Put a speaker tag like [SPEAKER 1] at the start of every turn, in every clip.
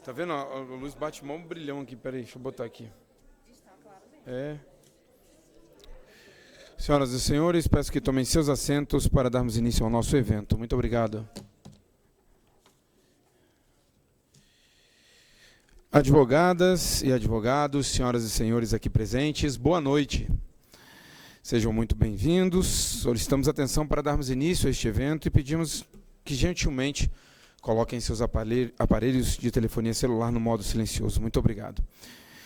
[SPEAKER 1] Tá vendo? A luz bate mó brilhão aqui. Peraí, deixa eu botar aqui. É. Senhoras e senhores, peço que tomem seus assentos para darmos início ao nosso evento. Muito obrigado. Advogadas e advogados, senhoras e senhores aqui presentes, boa noite. Sejam muito bem-vindos. Solicitamos atenção para darmos início a este evento e pedimos que gentilmente coloquem seus aparelhos de telefonia celular no modo silencioso. Muito obrigado.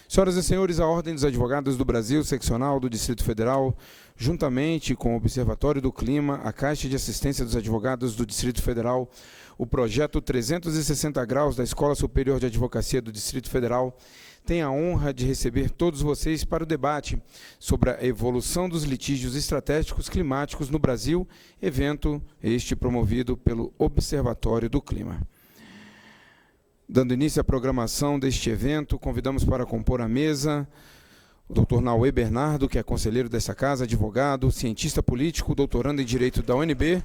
[SPEAKER 1] Senhoras e senhores, a Ordem dos Advogados do Brasil, seccional do Distrito Federal, juntamente com o Observatório do Clima, a Caixa de Assistência dos Advogados do Distrito Federal, o projeto 360 Graus da Escola Superior de Advocacia do Distrito Federal, tem a honra de receber todos vocês para o debate sobre a evolução dos litígios estratégicos climáticos no Brasil, evento este promovido pelo Observatório do Clima. Dando início à programação deste evento, convidamos para compor a mesa o Dr. Nauê Bernardo, que é conselheiro dessa casa, advogado, cientista político, doutorando em Direito da UNB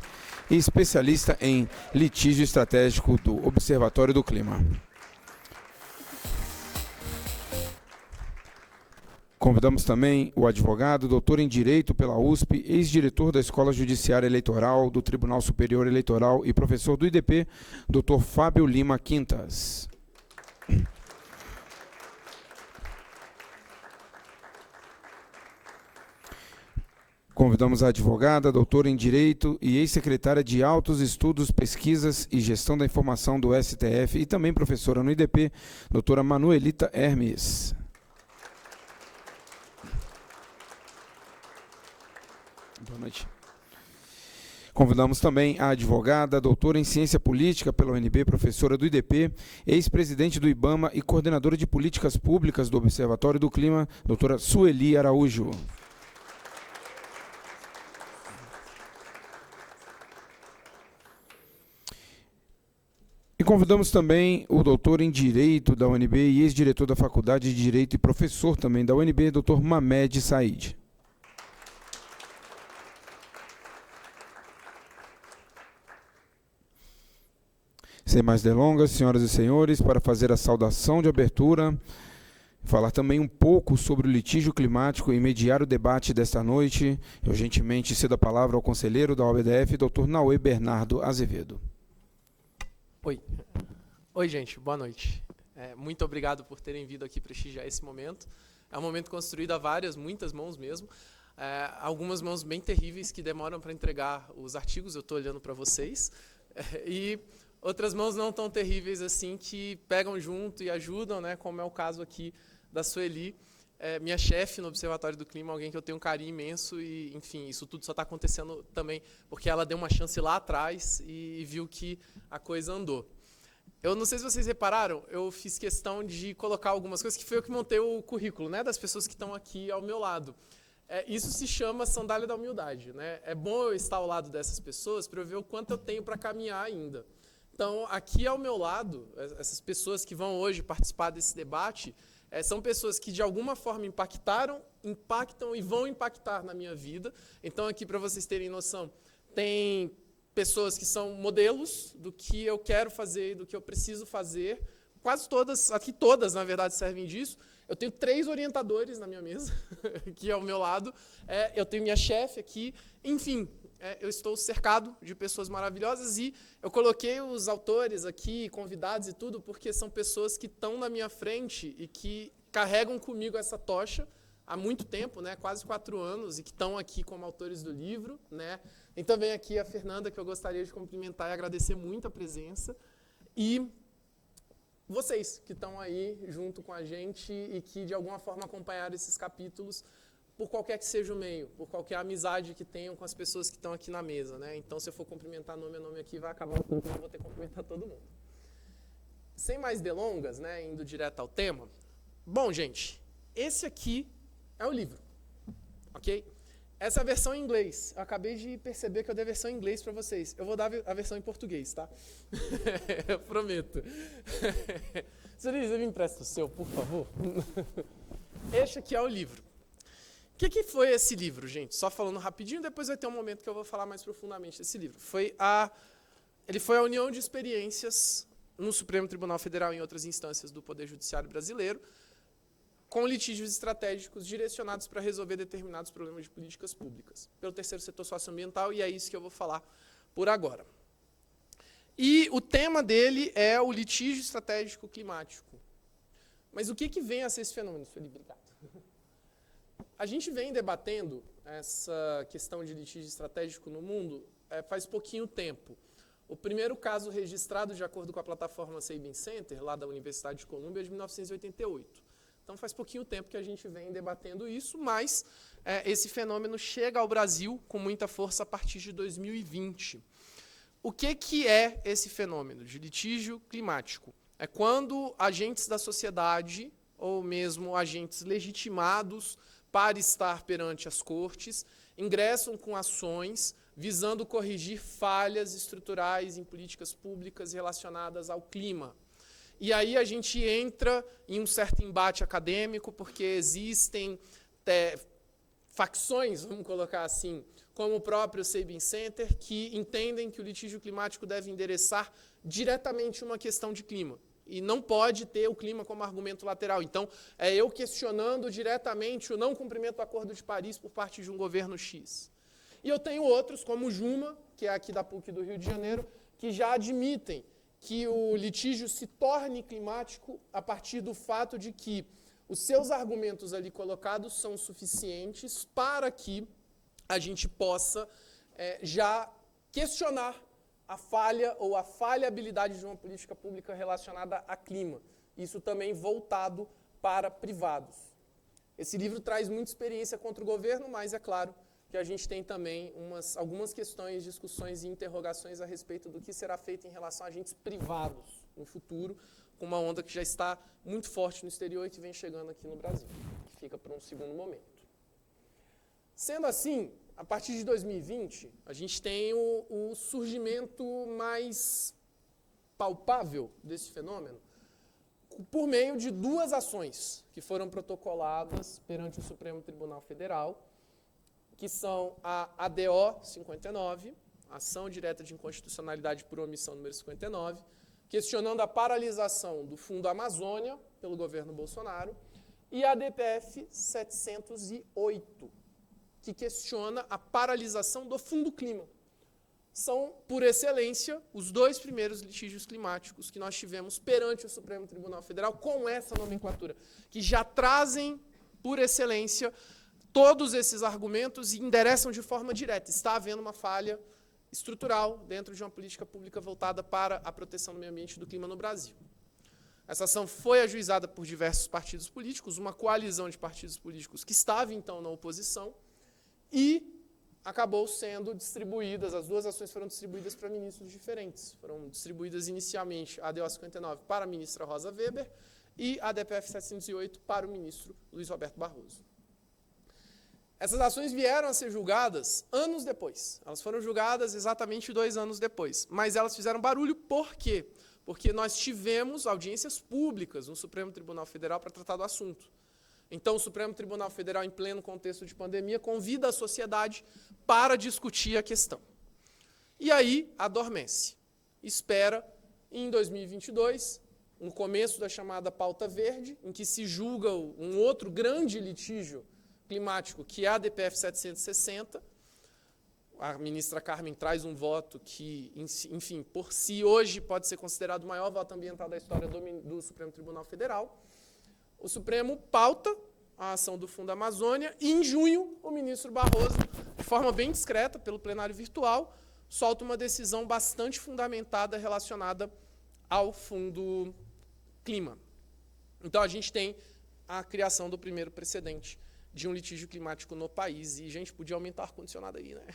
[SPEAKER 1] e especialista em litígio estratégico do Observatório do Clima. Convidamos também o advogado, doutor em Direito pela USP, ex-diretor da Escola Judiciária Eleitoral do Tribunal Superior Eleitoral e professor do IDP, doutor Fábio Lima Quintas. Convidamos a advogada, doutora em Direito e ex-secretária de Altos Estudos, Pesquisas e Gestão da Informação do STF e também professora no IDP, doutora Manuelita Hermes. Boa noite. Convidamos também a advogada, doutora em Ciência Política pela UNB, professora do IDP, ex-presidente do IBAMA e coordenadora de Políticas Públicas do Observatório do Clima, doutora Sueli Araújo. E convidamos também o doutor em Direito da UNB e ex-diretor da Faculdade de Direito e professor também da UNB, doutor Mamed Said. Sem mais delongas, senhoras e senhores, para fazer a saudação de abertura, falar também um pouco sobre o litígio climático e mediar o debate desta noite, eu gentilmente cedo a palavra ao conselheiro da OBDF, Dr. Nauê Bernardo Azevedo.
[SPEAKER 2] Oi, gente, boa noite. Muito obrigado por terem vindo aqui prestigiar esse momento. É um momento construído a muitas mãos mesmo, algumas mãos bem terríveis que demoram para entregar os artigos, eu estou olhando para vocês, e outras mãos não tão terríveis assim que pegam junto e ajudam, né, como é o caso aqui da Sueli, minha chefe no Observatório do Clima, alguém que eu tenho um carinho imenso e, enfim, isso tudo só está acontecendo também porque ela deu uma chance lá atrás e viu que a coisa andou. Eu não sei se vocês repararam, eu fiz questão de colocar algumas coisas, que foi eu que montei o currículo, né, das pessoas que estão aqui ao meu lado. Isso se chama sandália da humildade, né? É bom eu estar ao lado dessas pessoas para eu ver o quanto eu tenho para caminhar ainda. Então, aqui ao meu lado, essas pessoas que vão hoje participar desse debate, são pessoas que de alguma forma impactam e vão impactar na minha vida. Então, aqui para vocês terem noção, tem pessoas que são modelos do que eu quero fazer e do que eu preciso fazer. Quase todas, aqui todas, na verdade, servem disso. Eu tenho 3 orientadores na minha mesa, aqui ao meu lado. Eu tenho minha chefe aqui. Enfim, eu estou cercado de pessoas maravilhosas e eu coloquei os autores aqui, convidados e tudo, porque são pessoas que estão na minha frente e que carregam comigo essa tocha há muito tempo, né, quase 4 anos, e que estão aqui como autores do livro, né. Tem também aqui a Fernanda, que eu gostaria de cumprimentar e agradecer muito a presença, e vocês que estão aí junto com a gente e que de alguma forma acompanharam esses capítulos, por qualquer que seja o meio, por qualquer amizade que tenham com as pessoas que estão aqui na mesa, né? Então, se eu for cumprimentar nome a nome aqui, vai acabar o tempo, eu vou ter que cumprimentar todo mundo. Sem mais delongas, né, indo direto ao tema. Bom, gente, esse aqui é o livro, ok? Essa é a versão em inglês. Eu acabei de perceber que eu dei a versão em inglês para vocês. Eu vou dar a versão em português, tá? Eu prometo. Você me empresta o seu, por favor? Este aqui é o livro. O que foi esse livro, gente? Só falando rapidinho, depois vai ter um momento que eu vou falar mais profundamente desse livro. Ele foi a união de experiências no Supremo Tribunal Federal e em outras instâncias do Poder Judiciário brasileiro, com litígios estratégicos direcionados para resolver determinados problemas de políticas públicas, pelo terceiro setor socioambiental, e é isso que eu vou falar por agora. E o tema dele é o litígio estratégico climático. Mas o que vem a ser esse fenômeno, Felipe? Obrigado. A gente vem debatendo essa questão de litígio estratégico no mundo faz pouquinho tempo. O primeiro caso registrado, de acordo com a plataforma Sabin Center, lá da Universidade de Colômbia, é de 1988. Então faz pouquinho tempo que a gente vem debatendo isso, mas esse fenômeno chega ao Brasil com muita força a partir de 2020. O que é esse fenômeno de litígio climático? É quando agentes da sociedade, ou mesmo agentes legitimados para estar perante as cortes, ingressam com ações visando corrigir falhas estruturais em políticas públicas relacionadas ao clima. E aí a gente entra em um certo embate acadêmico, porque existem facções, vamos colocar assim, como o próprio Sabin Center, que entendem que o litígio climático deve endereçar diretamente uma questão de clima. E não pode ter o clima como argumento lateral. Então, é eu questionando diretamente o não cumprimento do Acordo de Paris por parte de um governo X. E eu tenho outros, como o Juma, que é aqui da PUC do Rio de Janeiro, que já admitem que o litígio se torne climático a partir do fato de que os seus argumentos ali colocados são suficientes para que a gente possa já questionar a falha ou a falhabilidade de uma política pública relacionada a clima. Isso também voltado para privados. Esse livro traz muita experiência contra o governo, mas é claro que a gente tem também algumas questões, discussões e interrogações a respeito do que será feito em relação a agentes privados no futuro, com uma onda que já está muito forte no exterior e que vem chegando aqui no Brasil, que fica para um segundo momento. Sendo assim, a partir de 2020, a gente tem o surgimento mais palpável desse fenômeno por meio de duas ações que foram protocoladas perante o Supremo Tribunal Federal, que são a ADO 59, Ação Direta de Inconstitucionalidade por Omissão número 59, questionando a paralisação do Fundo Amazônia pelo governo Bolsonaro, e a DPF 708, que questiona a paralisação do Fundo Clima. São, por excelência, os dois primeiros litígios climáticos que nós tivemos perante o Supremo Tribunal Federal com essa nomenclatura, que já trazem, por excelência, todos esses argumentos e endereçam de forma direta. Está havendo uma falha estrutural dentro de uma política pública voltada para a proteção do meio ambiente e do clima no Brasil. Essa ação foi ajuizada por diversos partidos políticos, uma coalizão de partidos políticos que estava, então, na oposição, e acabou sendo distribuídas, as duas ações foram distribuídas para ministros diferentes. Foram distribuídas inicialmente a ADO 59 para a ministra Rosa Weber e a DPF 708 para o ministro Luiz Roberto Barroso. Essas ações vieram a ser julgadas anos depois. Elas foram julgadas exatamente 2 anos depois. Mas elas fizeram barulho por quê? Porque nós tivemos audiências públicas no Supremo Tribunal Federal para tratar do assunto. Então, o Supremo Tribunal Federal, em pleno contexto de pandemia, convida a sociedade para discutir a questão. E aí, adormece. Espera, em 2022, no começo da chamada pauta verde, em que se julga um outro grande litígio climático, que é a DPF 760. A ministra Carmen traz um voto que, enfim, por si, hoje pode ser considerado o maior voto ambiental da história do Supremo Tribunal Federal. O Supremo pauta a ação do Fundo Amazônia e, em junho, o ministro Barroso, de forma bem discreta, pelo plenário virtual, solta uma decisão bastante fundamentada relacionada ao Fundo Clima. Então, a gente tem a criação do primeiro precedente de um litígio climático no país. E, gente, podia aumentar o ar-condicionado aí, né?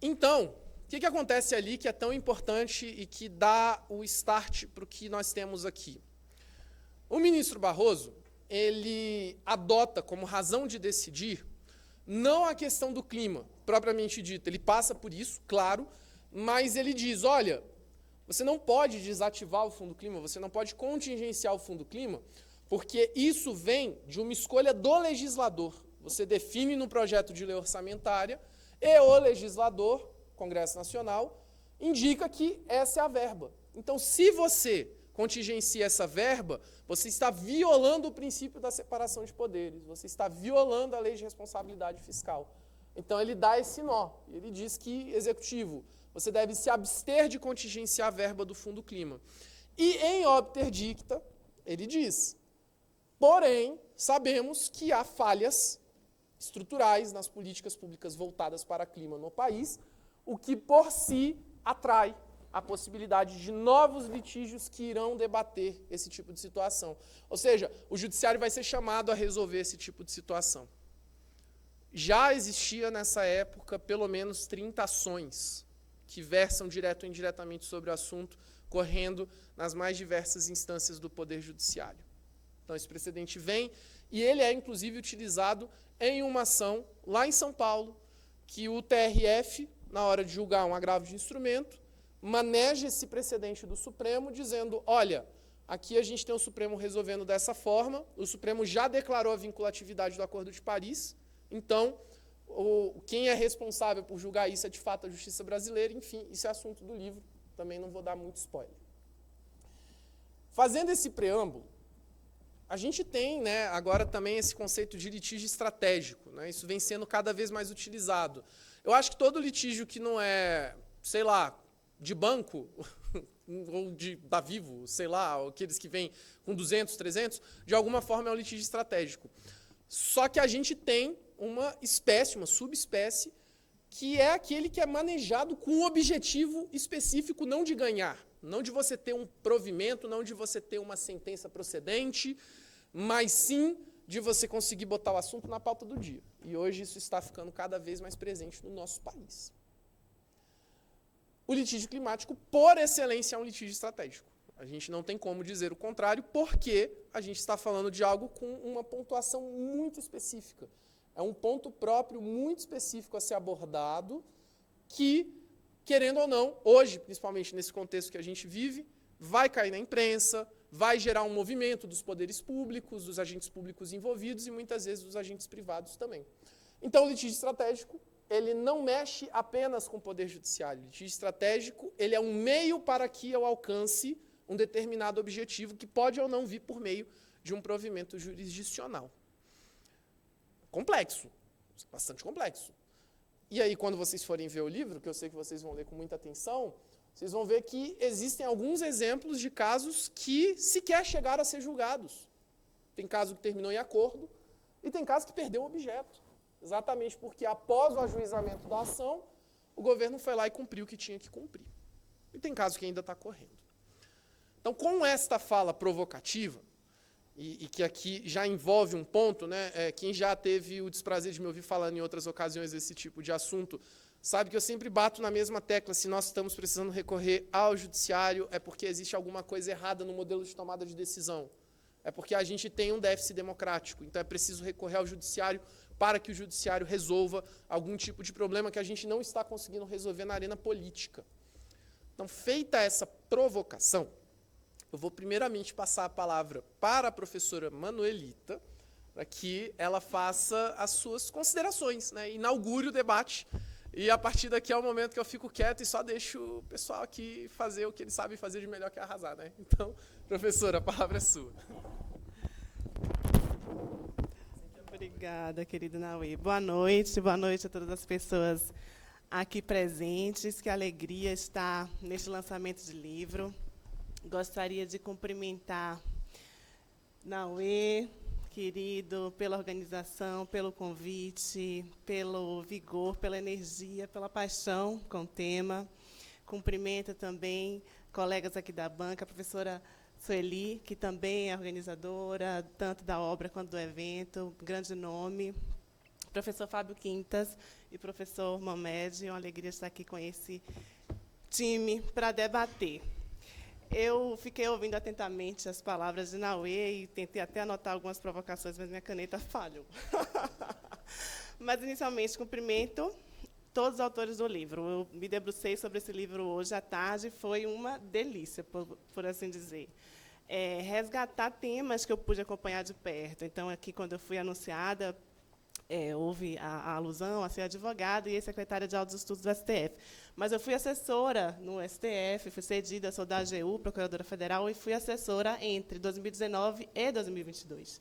[SPEAKER 2] Então, o que acontece ali que é tão importante e que dá o start para o que nós temos aqui? O ministro Barroso, ele adota como razão de decidir não a questão do clima, propriamente dito. Ele passa por isso, claro, mas ele diz, olha, você não pode desativar o Fundo Clima, você não pode contingenciar o Fundo Clima, porque isso vem de uma escolha do legislador. Você define no projeto de lei orçamentária e o legislador, Congresso Nacional, indica que essa é a verba. Então, se você contingencia essa verba, você está violando o princípio da separação de poderes, você está violando a lei de responsabilidade fiscal. Então, ele dá esse nó. Ele diz que, executivo, você deve se abster de contingenciar a verba do Fundo Clima. E, em obter dicta, ele diz, porém, sabemos que há falhas estruturais nas políticas públicas voltadas para clima no país, o que, por si, atrai a possibilidade de novos litígios que irão debater esse tipo de situação. Ou seja, o judiciário vai ser chamado a resolver esse tipo de situação. Já existia, nessa época, pelo menos 30 ações que versam direto ou indiretamente sobre o assunto, correndo nas mais diversas instâncias do Poder Judiciário. Então, esse precedente vem, e ele é, inclusive, utilizado em uma ação, lá em São Paulo, que o TRF, na hora de julgar um agravo de instrumento, maneja esse precedente do Supremo, dizendo, olha, aqui a gente tem o Supremo resolvendo dessa forma, o Supremo já declarou a vinculatividade do Acordo de Paris, então, quem é responsável por julgar isso é, de fato, a justiça brasileira. Enfim, isso é assunto do livro, também não vou dar muito spoiler. Fazendo esse preâmbulo, a gente tem, né, agora também esse conceito de litígio estratégico. Né, isso vem sendo cada vez mais utilizado. Eu acho que todo litígio que não é, sei lá, de banco, ou da Vivo, sei lá, aqueles que vêm com 200, 300, de alguma forma é um litígio estratégico. Só que a gente tem uma espécie, uma subespécie, que é aquele que é manejado com um objetivo específico, não de ganhar, não de você ter um provimento, não de você ter uma sentença procedente, mas sim de você conseguir botar o assunto na pauta do dia. E hoje isso está ficando cada vez mais presente no nosso país. O litígio climático, por excelência, é um litígio estratégico. A gente não tem como dizer o contrário, porque a gente está falando de algo com uma pontuação muito específica. É um ponto próprio muito específico a ser abordado que, querendo ou não, hoje, principalmente nesse contexto que a gente vive, vai cair na imprensa, vai gerar um movimento dos poderes públicos, dos agentes públicos envolvidos e, muitas vezes, dos agentes privados também. Então, o litígio estratégico, ele não mexe apenas com o poder judiciário. O litígio estratégico, ele é um meio para que eu alcance um determinado objetivo que pode ou não vir por meio de um provimento jurisdicional. Complexo, bastante complexo. E aí, quando vocês forem ver o livro, que eu sei que vocês vão ler com muita atenção, vocês vão ver que existem alguns exemplos de casos que sequer chegaram a ser julgados. Tem caso que terminou em acordo e tem caso que perdeu o objeto. Exatamente porque, após o ajuizamento da ação, o governo foi lá e cumpriu o que tinha que cumprir. E tem caso que ainda está correndo. Então, com esta fala provocativa, e que aqui já envolve um ponto, né, quem já teve o desprazer de me ouvir falando em outras ocasiões desse tipo de assunto, sabe que eu sempre bato na mesma tecla, se nós estamos precisando recorrer ao judiciário, é porque existe alguma coisa errada no modelo de tomada de decisão. É porque a gente tem um déficit democrático, então é preciso recorrer ao judiciário para que o judiciário resolva algum tipo de problema que a gente não está conseguindo resolver na arena política. Então, feita essa provocação, eu vou primeiramente passar a palavra para a professora Manuelita, para que ela faça as suas considerações, né, inaugure o debate, e a partir daqui é o momento que eu fico quieto e só deixo o pessoal aqui fazer o que eles sabem fazer de melhor, que é arrasar. Né? Então, professora, a palavra é sua.
[SPEAKER 3] Obrigada, querido Naue. Boa noite a todas as pessoas aqui presentes. Que alegria estar neste lançamento de livro. Gostaria de cumprimentar Naue, querido, pela organização, pelo convite, pelo vigor, pela energia, pela paixão com o tema. Cumprimento também colegas aqui da banca, a professora Sueli, que também é organizadora, tanto da obra quanto do evento, grande nome. Professor Fábio Quintas e professor Mohamed, é uma alegria estar aqui com esse time para debater. Eu fiquei ouvindo atentamente as palavras de Naue e tentei até anotar algumas provocações, mas minha caneta falhou. Mas, inicialmente, cumprimento todos os autores do livro. Eu me debrucei sobre esse livro hoje à tarde, foi uma delícia, por assim dizer. Resgatar temas que eu pude acompanhar de perto. Então, aqui, quando eu fui anunciada houve a alusão a ser advogada e secretária de altos estudos do STF. Mas eu fui assessora no STF, fui cedida, sou da AGU, Procuradora Federal, e fui assessora entre 2019 e 2022.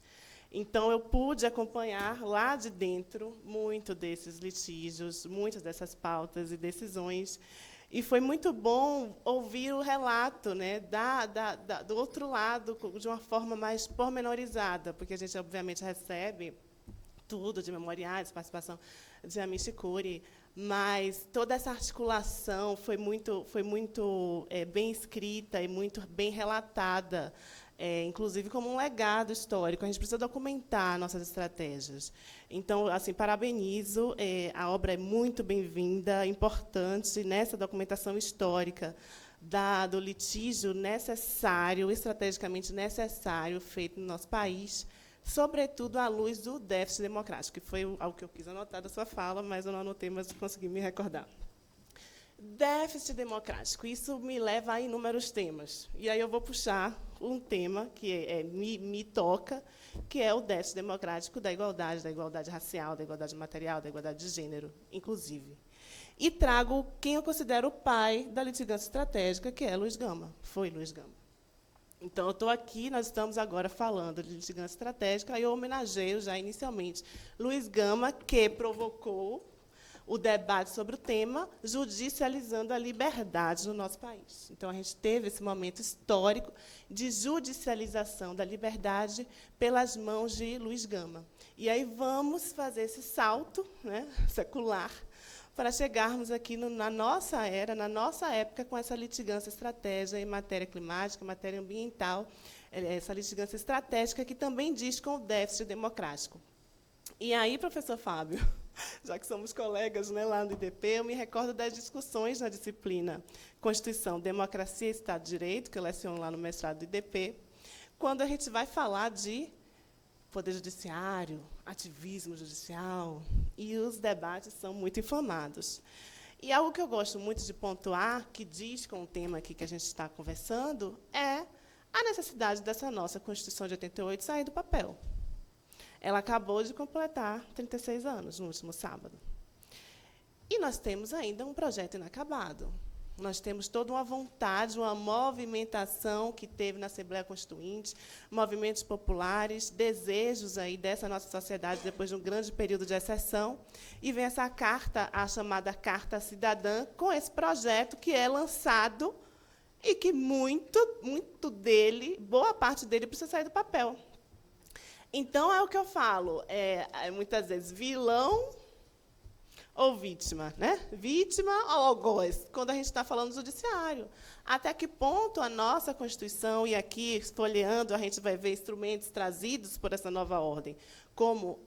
[SPEAKER 3] Então, eu pude acompanhar lá de dentro muito desses litígios, muitas dessas pautas e decisões, e foi muito bom ouvir o relato, né, do outro lado, de uma forma mais pormenorizada, porque a gente, obviamente, recebe tudo de memoriais, participação de Ami Chikuri, mas toda essa articulação foi muito bem escrita e muito bem relatada, inclusive como um legado histórico. A gente precisa documentar nossas estratégias. Então, assim, parabenizo, a obra é muito bem-vinda, importante nessa documentação histórica do litígio necessário, estrategicamente necessário, feito no nosso país, sobretudo à luz do déficit democrático, que foi algo que eu quis anotar da sua fala, mas eu não anotei, mas consegui me recordar. Déficit democrático, isso me leva a inúmeros temas. E aí eu vou puxar um tema que me toca, que é o déficit democrático da igualdade racial, da igualdade material, da igualdade de gênero, inclusive. E trago quem eu considero o pai da litigância estratégica, que é Luiz Gama, foi Luiz Gama. Então, eu estou aqui, nós estamos agora falando de litigância estratégica, e eu homenageio já inicialmente Luiz Gama, que provocou o debate sobre o tema, judicializando a liberdade no nosso país. Então, a gente teve esse momento histórico de judicialização da liberdade pelas mãos de Luiz Gama. E aí vamos fazer esse salto, né, secular, para chegarmos aqui na nossa era, na nossa época, com essa litigância estratégica em matéria climática, matéria ambiental, essa litigância estratégica que também diz com o déficit democrático. E aí, professor Fábio, já que somos colegas, né, lá no IDP, eu me recordo das discussões na disciplina Constituição, Democracia e Estado de Direito, que eu leciono lá no mestrado do IDP, quando a gente vai falar de poder judiciário, ativismo judicial, e os debates são muito inflamados. E algo que eu gosto muito de pontuar, que diz com o tema aqui que a gente está conversando, é a necessidade dessa nossa Constituição de 88 sair do papel. Ela acabou de completar 36 anos, no último sábado. E nós temos ainda um projeto inacabado. Nós temos toda uma vontade, uma movimentação que teve na Assembleia Constituinte, movimentos populares, desejos aí dessa nossa sociedade depois de um grande período de exceção, e vem essa carta, a chamada Carta Cidadã, com esse projeto que é lançado e que muito dele, boa parte dele, precisa sair do papel. Então, é o que eu falo, muitas vezes, vilão ou vítima, né? Vítima ou algoz, quando a gente está falando do judiciário. Até que ponto a nossa Constituição, e aqui, folheando, a gente vai ver instrumentos trazidos por essa nova ordem, como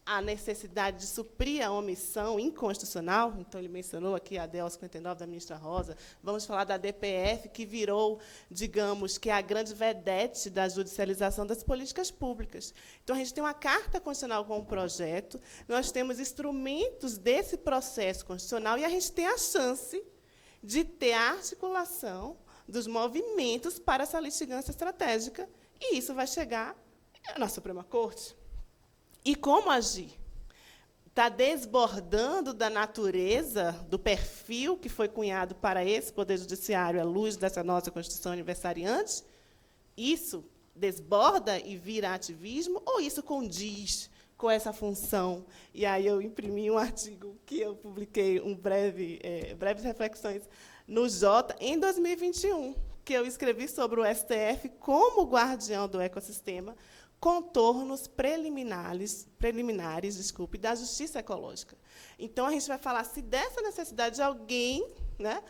[SPEAKER 3] a necessidade de suprir a omissão inconstitucional, então ele mencionou aqui a DEL 59 da ministra Rosa, vamos falar da DPF, que virou, digamos, que é a grande vedete da judicialização das políticas públicas. Então, a gente tem uma Carta Constitucional com um projeto, nós temos instrumentos desse processo constitucional, e a gente tem a chance de ter a articulação dos movimentos para essa litigância estratégica, e isso vai chegar na Suprema Corte. E como agir? Está desbordando da natureza, do perfil que foi cunhado para esse Poder Judiciário à luz dessa nossa Constituição aniversariante? Isso desborda e vira ativismo? Ou isso condiz com essa função? E aí eu imprimi um artigo que eu publiquei, breves reflexões, no Jota, em 2021, que eu escrevi sobre o STF como guardião do ecossistema, contornos preliminares, da justiça ecológica. Então, a gente vai falar se dessa necessidade de alguém, né,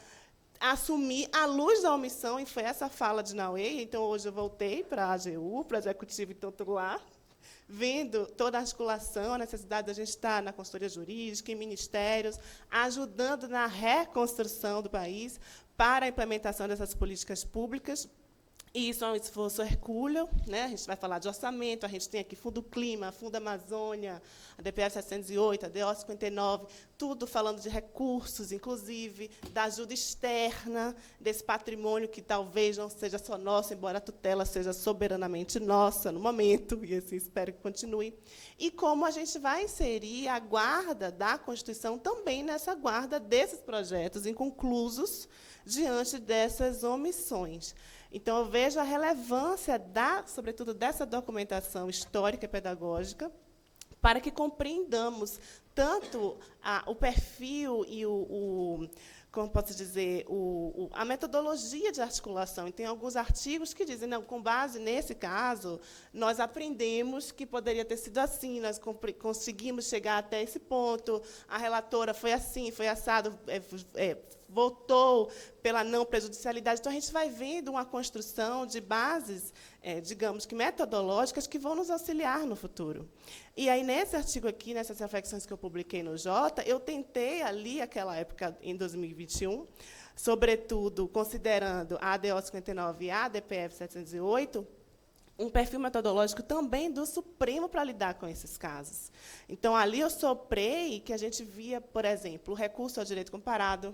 [SPEAKER 3] assumir a luz da omissão, e foi essa fala de Naue. Então, hoje eu voltei para a AGU, para o Executivo, então estou lá, vendo toda a articulação, a necessidade de a gente estar na consultoria jurídica, em ministérios, ajudando na reconstrução do país para a implementação dessas políticas públicas. Isso é um esforço hercúleo, né? A gente vai falar de orçamento, a gente tem aqui Fundo Clima, Fundo Amazônia, a DPF 708, a DO 59, tudo falando de recursos, inclusive, da ajuda externa, desse patrimônio que talvez não seja só nosso, embora a tutela seja soberanamente nossa no momento, e assim espero que continue. E como a gente vai inserir a guarda da Constituição também nessa guarda desses projetos inconclusos diante dessas omissões. Então, eu vejo a relevância, sobretudo, dessa documentação histórica e pedagógica para que compreendamos tanto o perfil e como posso dizer, a metodologia de articulação. E tem alguns artigos que dizem, não, com base nesse caso, nós aprendemos que poderia ter sido assim, nós conseguimos chegar até esse ponto, a relatora foi assim, foi assado, votou pela não prejudicialidade. Então, a gente vai vendo uma construção de bases, digamos que metodológicas, que vão nos auxiliar no futuro. E aí, nesse artigo aqui, nessas reflexões que eu publiquei no Jota, eu tentei ali, aquela época, em 2021, sobretudo considerando a ADO 59 e a DPF 708, um perfil metodológico também do Supremo para lidar com esses casos. Então, ali eu soprei que a gente via, por exemplo, o recurso ao direito comparado.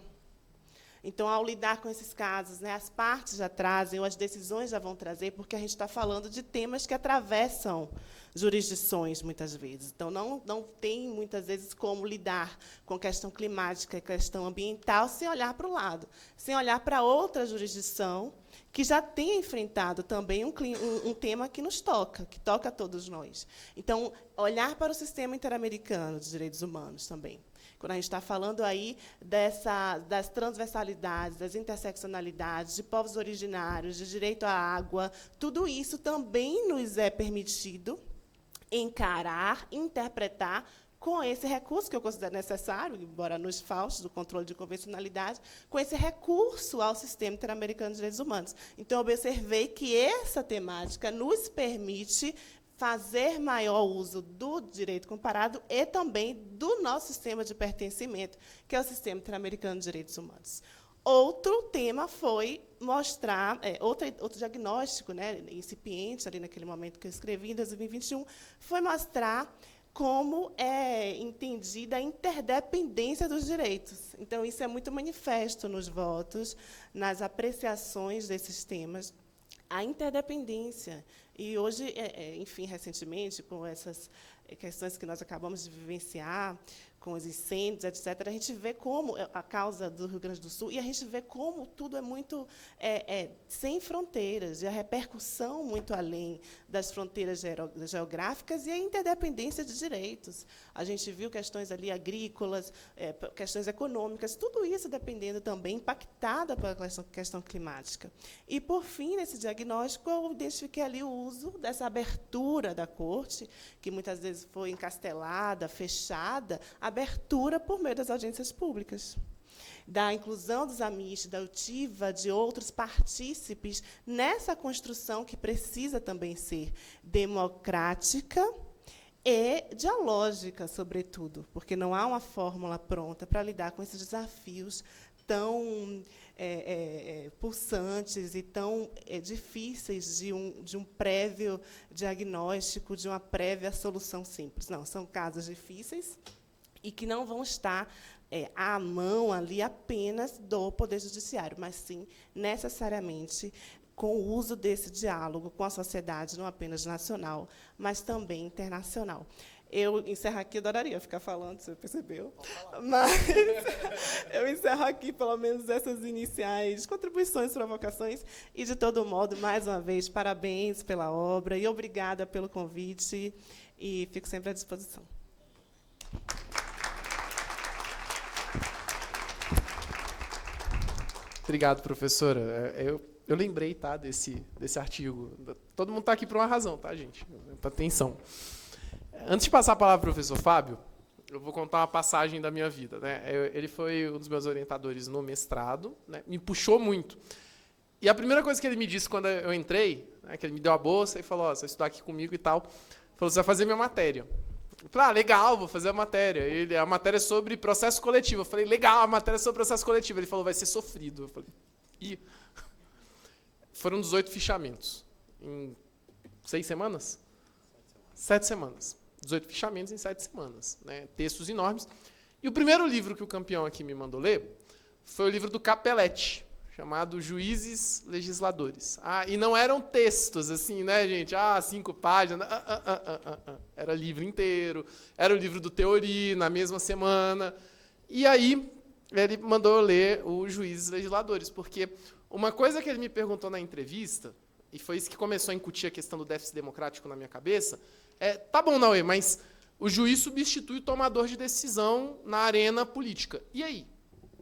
[SPEAKER 3] Então, ao lidar com esses casos, né, as partes já trazem, ou as decisões já vão trazer, porque a gente está falando de temas que atravessam jurisdições, muitas vezes. Então, não tem, muitas vezes, como lidar com questão climática e questão ambiental sem olhar para o lado, sem olhar para outra jurisdição que já tem enfrentado também um tema que nos toca, que toca a todos nós. Então, olhar para o sistema interamericano de direitos humanos também. Quando a gente está falando aí das transversalidades, das interseccionalidades, de povos originários, de direito à água, tudo isso também nos é permitido encarar, interpretar com esse recurso que eu considero necessário, embora nos falte do controle de convencionalidade, com esse recurso ao sistema interamericano de direitos humanos. Então, eu observei que essa temática nos permite fazer maior uso do direito comparado e também do nosso sistema de pertencimento, que é o Sistema Interamericano de Direitos Humanos. Outro tema foi mostrar, outro diagnóstico, né, incipiente, ali naquele momento que eu escrevi, em 2021, foi mostrar como é entendida a interdependência dos direitos. Então, isso é muito manifesto nos votos, nas apreciações desses temas, a interdependência. E hoje, enfim, recentemente, com essas questões que nós acabamos de vivenciar, com os incêndios, etc., a gente vê como a causa do Rio Grande do Sul, e a gente vê como tudo é muito sem fronteiras, e a repercussão muito além das fronteiras geográficas e a interdependência de direitos. A gente viu questões ali agrícolas, questões econômicas, tudo isso dependendo também, impactada pela questão climática. E, por fim, nesse diagnóstico, eu identifiquei ali o uso dessa abertura da corte, que muitas vezes foi encastelada, fechada, abertura por meio das audiências públicas, da inclusão dos amistos, da UTIVA, de outros partícipes nessa construção que precisa também ser democrática e dialógica, sobretudo, porque não há uma fórmula pronta para lidar com esses desafios tão pulsantes e tão difíceis de um prévio diagnóstico, de uma prévia solução simples. Não, são casos difíceis e que não vão estar à mão ali apenas do Poder Judiciário, mas, sim, necessariamente, com o uso desse diálogo com a sociedade, não apenas nacional, mas também internacional. Eu encerro aqui, eu adoraria ficar falando, você percebeu? Mas eu encerro aqui, pelo menos, essas iniciais contribuições, provocações, e, de todo modo, mais uma vez, parabéns pela obra e obrigada pelo convite, e fico sempre à disposição.
[SPEAKER 2] Obrigado, professora. Eu lembrei, tá, desse artigo. Todo mundo está aqui por uma razão, tá, gente? Presta atenção. Antes de passar a palavra para o professor Fábio, eu vou contar uma passagem da minha vida, né? Ele foi um dos meus orientadores no mestrado, né? Me puxou muito. E a primeira coisa que ele me disse quando eu entrei, né, que ele me deu a bolsa e falou, você vai estudar aqui comigo e tal, falou, você vai fazer minha matéria. Eu falei, legal, vou fazer a matéria. A matéria é sobre processo coletivo. Eu falei, legal, a matéria é sobre processo coletivo. Ele falou, vai ser sofrido. Eu falei, ih. foram 18 fichamentos. Em 6 semanas? 7 semanas. 18 fichamentos em 7 semanas. Né? Textos enormes. E o primeiro livro que o campeão aqui me mandou ler foi o livro do Capelletti, chamado Juízes Legisladores. E não eram textos, assim, né, gente? 5 páginas. Era livro inteiro. Era o livro do Teori, na mesma semana. E aí, ele mandou eu ler o Juízes Legisladores, porque uma coisa que ele me perguntou na entrevista, e foi isso que começou a incutir a questão do déficit democrático na minha cabeça, tá bom, Naue, mas o juiz substitui o tomador de decisão na arena política. E aí?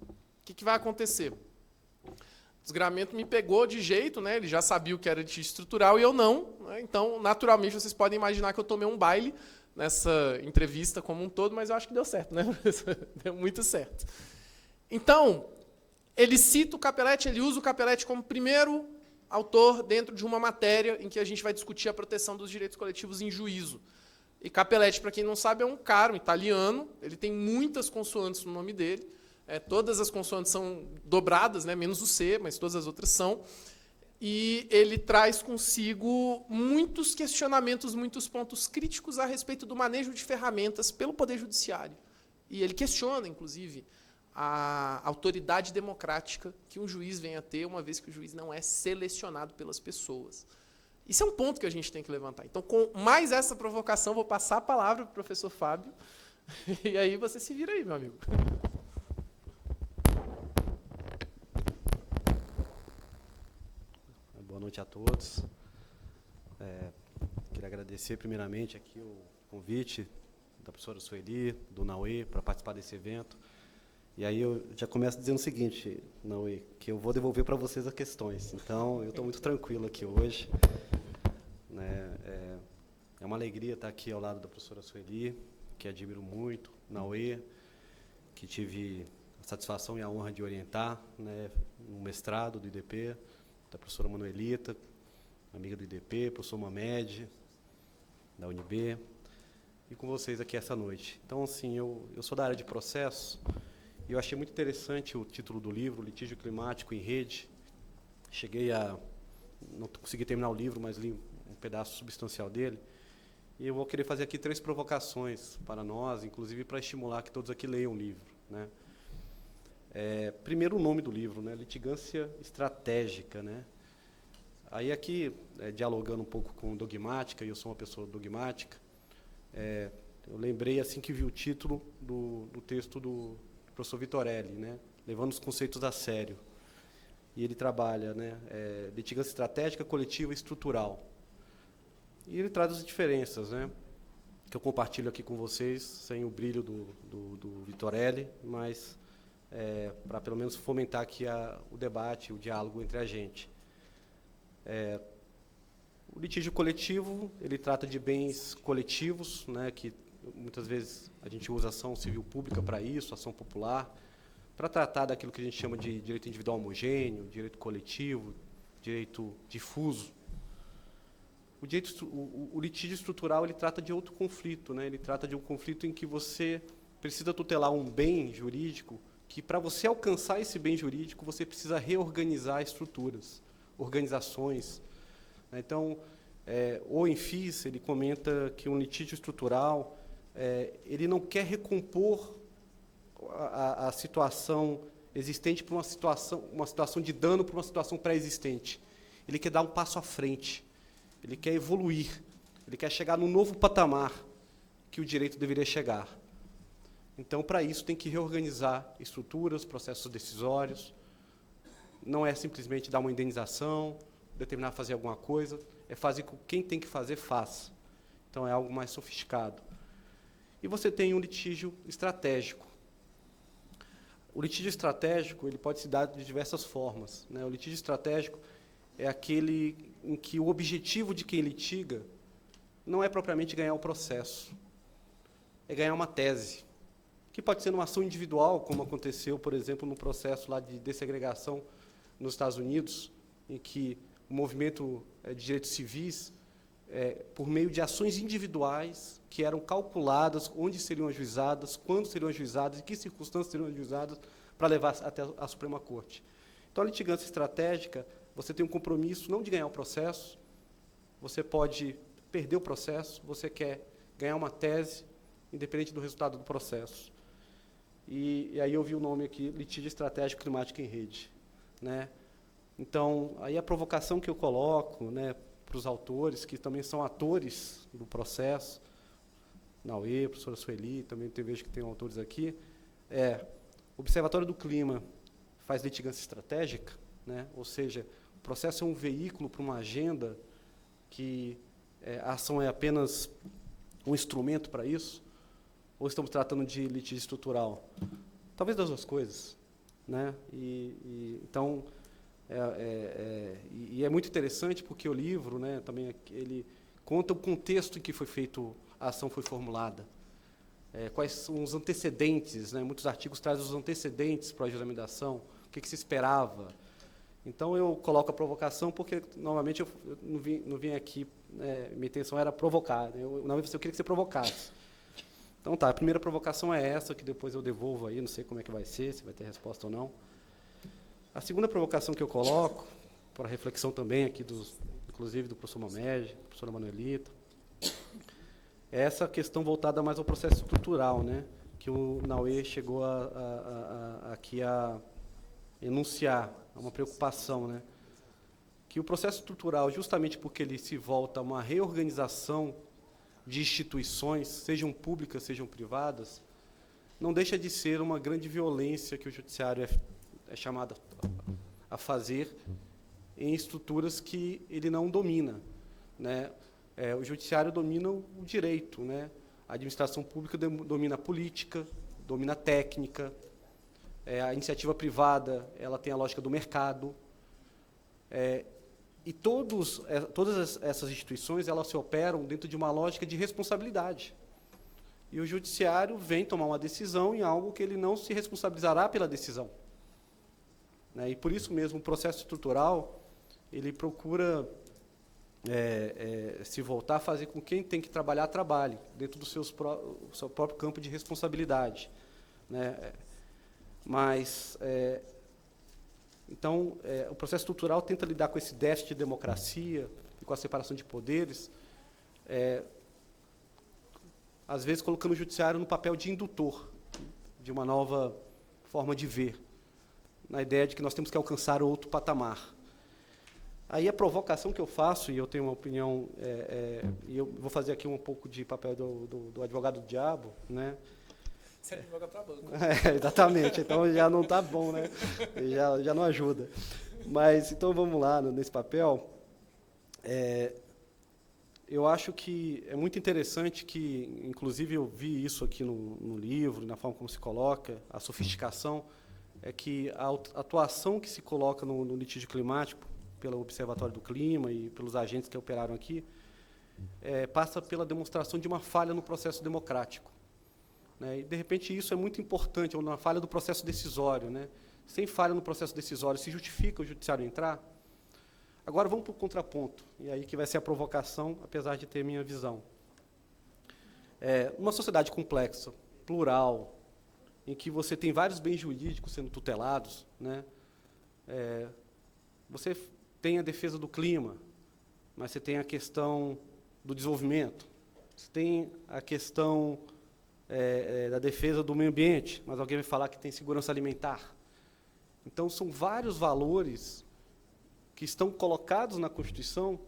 [SPEAKER 2] O que vai acontecer? O desgramento me pegou de jeito, né? Ele já sabia o que era litígio estrutural e eu não. Né? Então, naturalmente, vocês podem imaginar que eu tomei um baile nessa entrevista como um todo, mas eu acho que deu certo, né? Deu muito certo. Então, ele cita o Capelletti, ele usa o Capelletti como primeiro autor dentro de uma matéria em que a gente vai discutir a proteção dos direitos coletivos em juízo. E Capelletti, para quem não sabe, é um cara, um italiano, ele tem muitas consoantes no nome dele, todas as consoantes são dobradas, né, menos o C, mas todas as outras são, e ele traz consigo muitos questionamentos, muitos pontos críticos a respeito do manejo de ferramentas pelo Poder Judiciário. E ele questiona, inclusive, a autoridade democrática que um juiz vem a ter, uma vez que o juiz não é selecionado pelas pessoas. Isso é um ponto que a gente tem que levantar. Então, com mais essa provocação, vou passar a palavra para o professor Fábio, e aí você se vira aí, meu amigo.
[SPEAKER 4] Boa noite a todos. Queria agradecer, primeiramente, aqui o convite da professora Sueli, do Naue, para participar desse evento. E aí eu já começo dizendo o seguinte, Naue, que eu vou devolver para vocês as questões. Então, eu estou muito tranquilo aqui hoje. É uma alegria estar aqui ao lado da professora Sueli, que admiro muito, Naue, que tive a satisfação e a honra de orientar, né, no mestrado do IDP, da professora Manuelita, amiga do IDP, professor Mamed, da UNB, e com vocês aqui essa noite. Então, assim, eu sou da área de processo, e eu achei muito interessante o título do livro, Litígio Climático em Rede. Não consegui terminar o livro, mas li um pedaço substancial dele, e eu vou querer fazer aqui 3 provocações para nós, inclusive para estimular que todos aqui leiam o livro, né? Primeiro, o nome do livro, né? Litigância estratégica, né? Aí aqui, dialogando um pouco com dogmática, e eu sou uma pessoa dogmática, eu lembrei assim que vi o título do texto do professor Vitorelli, né? Levando os conceitos a sério. E ele trabalha, né? Litigância estratégica, coletiva e estrutural. E ele traz as diferenças, né? Que eu compartilho aqui com vocês, sem o brilho do Vitorelli, mas para pelo menos fomentar aqui o debate, o diálogo entre a gente. O litígio coletivo, ele trata de bens coletivos, né, que muitas vezes a gente usa ação civil pública para isso, ação popular, para tratar daquilo que a gente chama de direito individual homogêneo, direito coletivo, direito difuso. O litígio estrutural, ele trata de outro conflito, né? Ele trata de um conflito em que você precisa tutelar um bem jurídico, que para você alcançar esse bem jurídico, você precisa reorganizar estruturas, organizações. Então, o Infis, ele comenta que um litígio estrutural, ele não quer recompor a situação existente para uma situação de dano para uma situação pré-existente. Ele quer dar um passo à frente, ele quer evoluir, ele quer chegar num novo patamar que o direito deveria chegar. Então, para isso, tem que reorganizar estruturas, processos decisórios. Não é simplesmente dar uma indenização, determinar a fazer alguma coisa, é fazer com que quem tem que fazer, faça. Então, é algo mais sofisticado. E você tem um litígio estratégico. O litígio estratégico, ele pode se dar de diversas formas, né? O litígio estratégico é aquele em que o objetivo de quem litiga não é propriamente ganhar o processo, é ganhar uma tese, que pode ser numa ação individual, como aconteceu, por exemplo, no processo lá de dessegregação nos Estados Unidos, em que o movimento de direitos civis, por meio de ações individuais que eram calculadas onde seriam ajuizadas, quando seriam ajuizadas, em que circunstâncias seriam ajuizadas, para levar até a Suprema Corte. Então, a litigância estratégica, você tem um compromisso não de ganhar o processo, você pode perder o processo, você quer ganhar uma tese, independente do resultado do processo. E aí eu vi o nome aqui, litígio estratégico climático em rede, né? Então, aí a provocação que eu coloco, né, para os autores, que também são atores do processo, Naue, professora Sueli, também vejo que tem autores aqui, o Observatório do Clima faz litigância estratégica, né? Ou seja, o processo é um veículo para uma agenda que a ação é apenas um instrumento para isso, ou estamos tratando de litígio estrutural? Talvez das duas coisas, né? Então, é muito interessante porque o livro, né, também ele conta o contexto em que foi feito, a ação foi formulada, quais são os antecedentes, né? Muitos artigos trazem os antecedentes para o ajuizamento da ação, o que se esperava. Então, eu coloco a provocação porque, normalmente, eu não vim aqui, minha intenção era provocar, né? Eu queria que você provocasse. Então, tá, a primeira provocação é essa, que depois eu devolvo aí, não sei como é que vai ser, se vai ter resposta ou não. A segunda provocação que eu coloco, para reflexão também aqui, inclusive do professor Mamede, da professora Manuelita, é essa questão voltada mais ao processo estrutural, né, que o Naue chegou aqui a enunciar, uma preocupação, né, que o processo estrutural, justamente porque ele se volta a uma reorganização de instituições, sejam públicas, sejam privadas, não deixa de ser uma grande violência que o judiciário é chamado a fazer em estruturas que ele não domina, né? O judiciário domina o direito, né? A administração pública domina a política, domina a técnica, a iniciativa privada ela tem a lógica do mercado, e todas essas instituições elas se operam dentro de uma lógica de responsabilidade. E o judiciário vem tomar uma decisão em algo que ele não se responsabilizará pela decisão, né? E por isso mesmo o processo estrutural ele procura se voltar a fazer com que quem tem que trabalhar trabalhe dentro do seu próprio campo de responsabilidade, né? Mas então, o processo estrutural tenta lidar com esse déficit de democracia e com a separação de poderes, às vezes colocando o judiciário no papel de indutor de uma nova forma de ver, na ideia de que nós temos que alcançar outro patamar. Aí a provocação que eu faço, e eu tenho uma opinião, e eu vou fazer aqui um pouco de papel do advogado do diabo, né?
[SPEAKER 2] Você advoga para banco.
[SPEAKER 4] Exatamente, então já não está bom, né? Já não ajuda. Mas, então, vamos lá, nesse papel. Eu acho que é muito interessante que, inclusive, eu vi isso aqui no livro, na forma como se coloca, a sofisticação, é que a atuação que se coloca no litígio climático, pelo Observatório do Clima e pelos agentes que operaram aqui, passa pela demonstração de uma falha no processo democrático, né? E, de repente, isso é muito importante, uma falha do processo decisório, né? Sem falha no processo decisório, se justifica o judiciário entrar? Agora, vamos para o contraponto, e aí que vai ser a provocação, apesar de ter minha visão. Uma sociedade complexa, plural, em que você tem vários bens jurídicos sendo tutelados, né? Você tem a defesa do clima, mas você tem a questão do desenvolvimento, você tem a questão da defesa do meio ambiente, mas alguém vai falar que tem segurança alimentar. Então, são vários valores que estão colocados na Constituição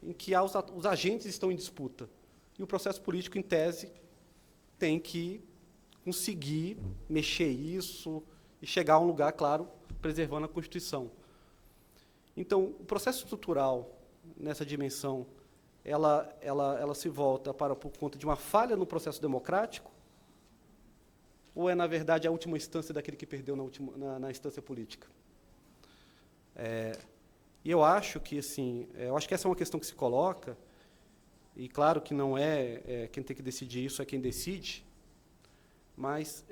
[SPEAKER 4] em que os agentes estão em disputa. E o processo político, em tese, tem que conseguir mexer isso e chegar a um lugar, claro, preservando a Constituição. Então, o processo estrutural, nessa dimensão, ela se volta por conta de uma falha no processo democrático, ou é, na verdade, a última instância daquele que perdeu na instância política? E eu acho que, assim, essa é uma questão que se coloca, e claro que não quem tem que decidir isso é quem decide, mas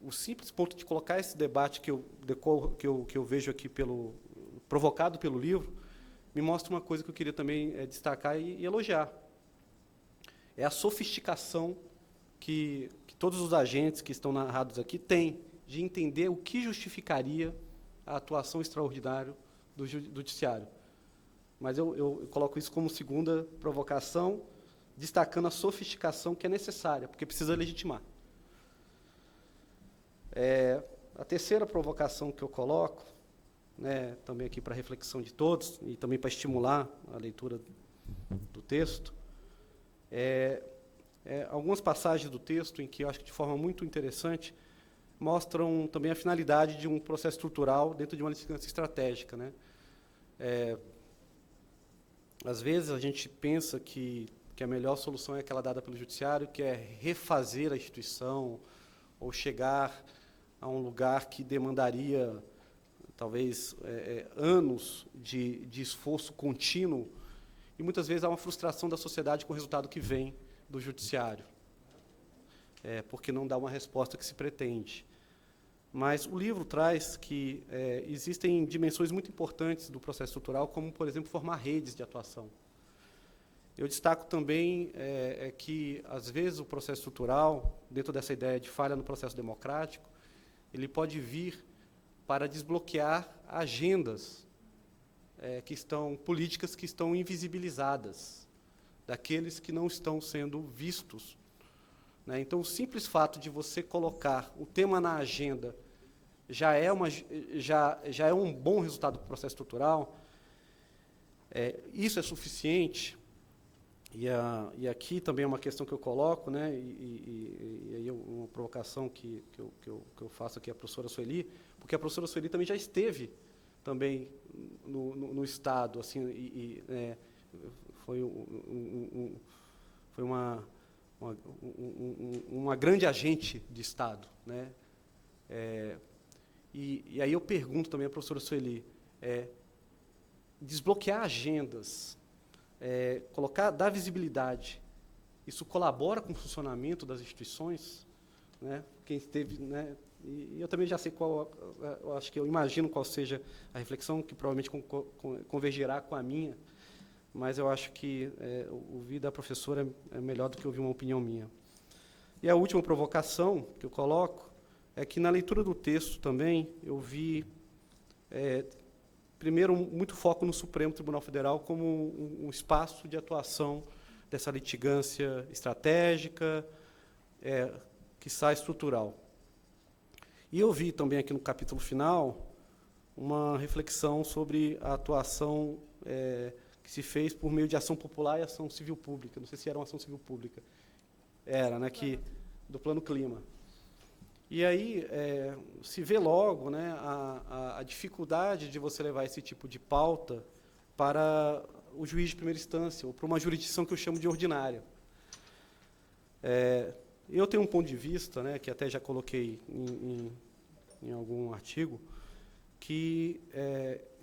[SPEAKER 4] o simples ponto de colocar esse debate que eu vejo aqui provocado pelo livro, me mostra uma coisa que eu queria também destacar e elogiar. É a sofisticação que todos os agentes que estão narrados aqui têm de entender o que justificaria a atuação extraordinária do judiciário. Mas eu coloco isso como segunda provocação, destacando a sofisticação que é necessária, porque precisa legitimar. A terceira provocação que eu coloco, né, também aqui para reflexão de todos, e também para estimular a leitura do texto, algumas passagens do texto em que eu acho que de forma muito interessante mostram também a finalidade de um processo estrutural dentro de uma litigância estratégica, né? Às vezes a gente pensa que a melhor solução é aquela dada pelo judiciário, que é refazer a instituição ou chegar a um lugar que demandaria talvez anos de esforço contínuo, e muitas vezes há uma frustração da sociedade com o resultado que vem do judiciário, porque não dá uma resposta que se pretende. Mas o livro traz que existem dimensões muito importantes do processo estrutural, como, por exemplo, formar redes de atuação. Eu destaco também que, às vezes, o processo estrutural, dentro dessa ideia de falha no processo democrático, ele pode vir para desbloquear agendas políticas que estão invisibilizadas, daqueles que não estão sendo vistos, né? Então, o simples fato de você colocar o tema na agenda já é um bom resultado do processo estrutural. Isso é suficiente. E aqui também é uma questão que eu coloco, né, e aí uma provocação que eu faço aqui à professora Sueli, porque a professora Sueli também já esteve também no Estado, assim, foi uma grande agente de Estado, né? E aí eu pergunto também à professora Sueli, desbloquear agendas, dar visibilidade, isso colabora com o funcionamento das instituições, né? Quem esteve, né? E eu também já sei eu acho que eu imagino qual seja a reflexão, que provavelmente convergirá com a minha, mas eu acho que ouvir da professora é melhor do que ouvir uma opinião minha. E a última provocação que eu coloco é que, na leitura do texto também, eu vi, primeiro, muito foco no Supremo Tribunal Federal como um espaço de atuação dessa litigância estratégica, quiçá estrutural. E eu vi também aqui no capítulo final uma reflexão sobre a atuação que se fez por meio de ação popular e ação civil pública. Não sei se era uma ação civil pública. Era, né, do Plano Clima. E aí se vê logo, né, a dificuldade de você levar esse tipo de pauta para o juiz de primeira instância, ou para uma jurisdição que eu chamo de ordinária. Eu tenho um ponto de vista, né, que até já coloquei em algum artigo, que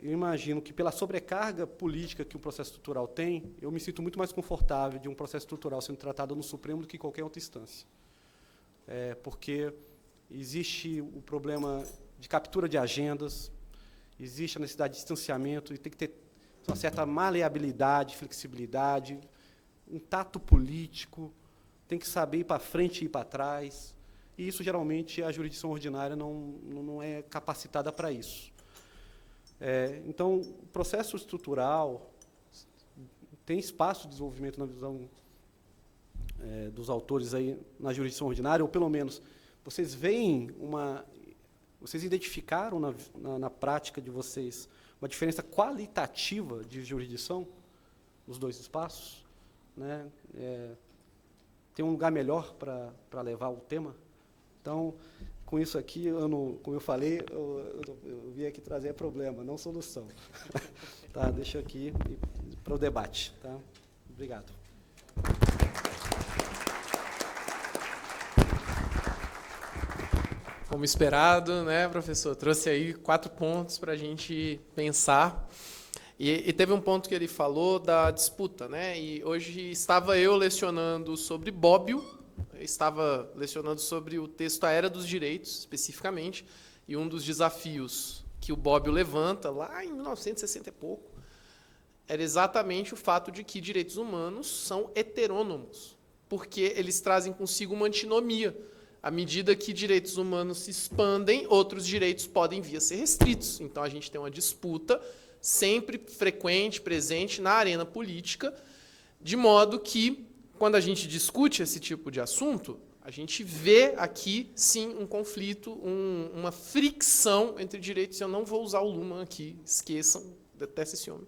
[SPEAKER 4] eu imagino que, pela sobrecarga política que o processo estrutural tem, eu me sinto muito mais confortável de um processo estrutural sendo tratado no Supremo do que em qualquer outra instância. Porque existe o problema de captura de agendas, existe a necessidade de distanciamento, e tem que ter uma certa maleabilidade, flexibilidade, um tato político, tem que saber ir para frente e ir para trás, e isso, geralmente, a jurisdição ordinária não é capacitada para isso. Então, o processo estrutural tem espaço de desenvolvimento na visão dos autores aí na jurisdição ordinária, ou, pelo menos, vocês identificaram na prática de vocês uma diferença qualitativa de jurisdição nos dois espaços, né? Tem um lugar melhor para levar o tema? Então, com isso aqui, como eu falei, eu vim aqui trazer problema, não solução. Tá, deixa aqui para o debate. Tá? Obrigado.
[SPEAKER 2] Como esperado, né, professor? Trouxe aí 4 pontos para a gente pensar. E teve um ponto que ele falou da disputa, né? E hoje estava eu lecionando sobre Bobbio, estava lecionando sobre o texto A Era dos Direitos, especificamente, e um dos desafios que o Bobbio levanta, lá em 1960 e pouco, era exatamente o fato de que direitos humanos são heterônomos, porque eles trazem consigo uma antinomia. À medida que direitos humanos se expandem, outros direitos podem vir a ser restritos. Então, a gente tem uma disputa sempre frequente, presente na arena política, de modo que, quando a gente discute esse tipo de assunto, a gente vê aqui, sim, um conflito, uma fricção entre direitos. Eu não vou usar o Luhmann aqui, esqueçam, detesto esse homem.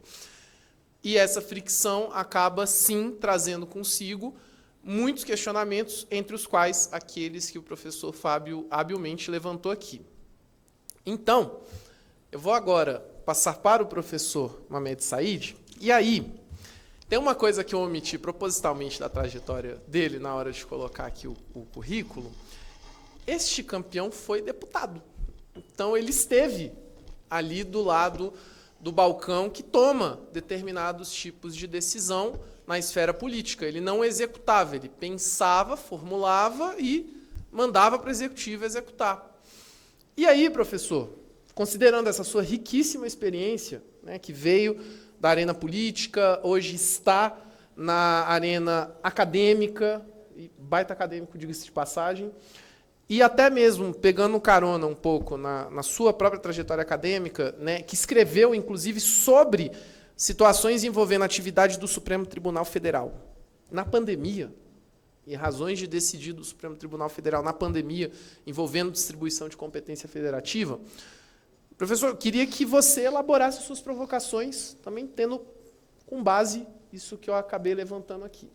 [SPEAKER 2] E essa fricção acaba, sim, trazendo consigo muitos questionamentos, entre os quais aqueles que o professor Fábio habilmente levantou aqui. Então, eu vou agora passar para o professor Mamed Said, e aí, tem uma coisa que eu omiti propositalmente da trajetória dele na hora de colocar aqui o currículo. Este campeão foi deputado. Então, ele esteve ali do lado do balcão que toma determinados tipos de decisão na esfera política. Ele não executava, ele pensava, formulava e mandava para o executivo executar. E aí, professor, considerando essa sua riquíssima experiência, né, que veio da arena política, hoje está na arena acadêmica, e baita acadêmico, diga-se de passagem, e até mesmo pegando carona um pouco na sua própria trajetória acadêmica, né, que escreveu, inclusive, sobre situações envolvendo a atividade do Supremo Tribunal Federal. Na pandemia, e razões de decidir do Supremo Tribunal Federal na pandemia, envolvendo distribuição de competência federativa. Professor, eu queria que você elaborasse suas provocações, também tendo com base isso que eu acabei levantando aqui.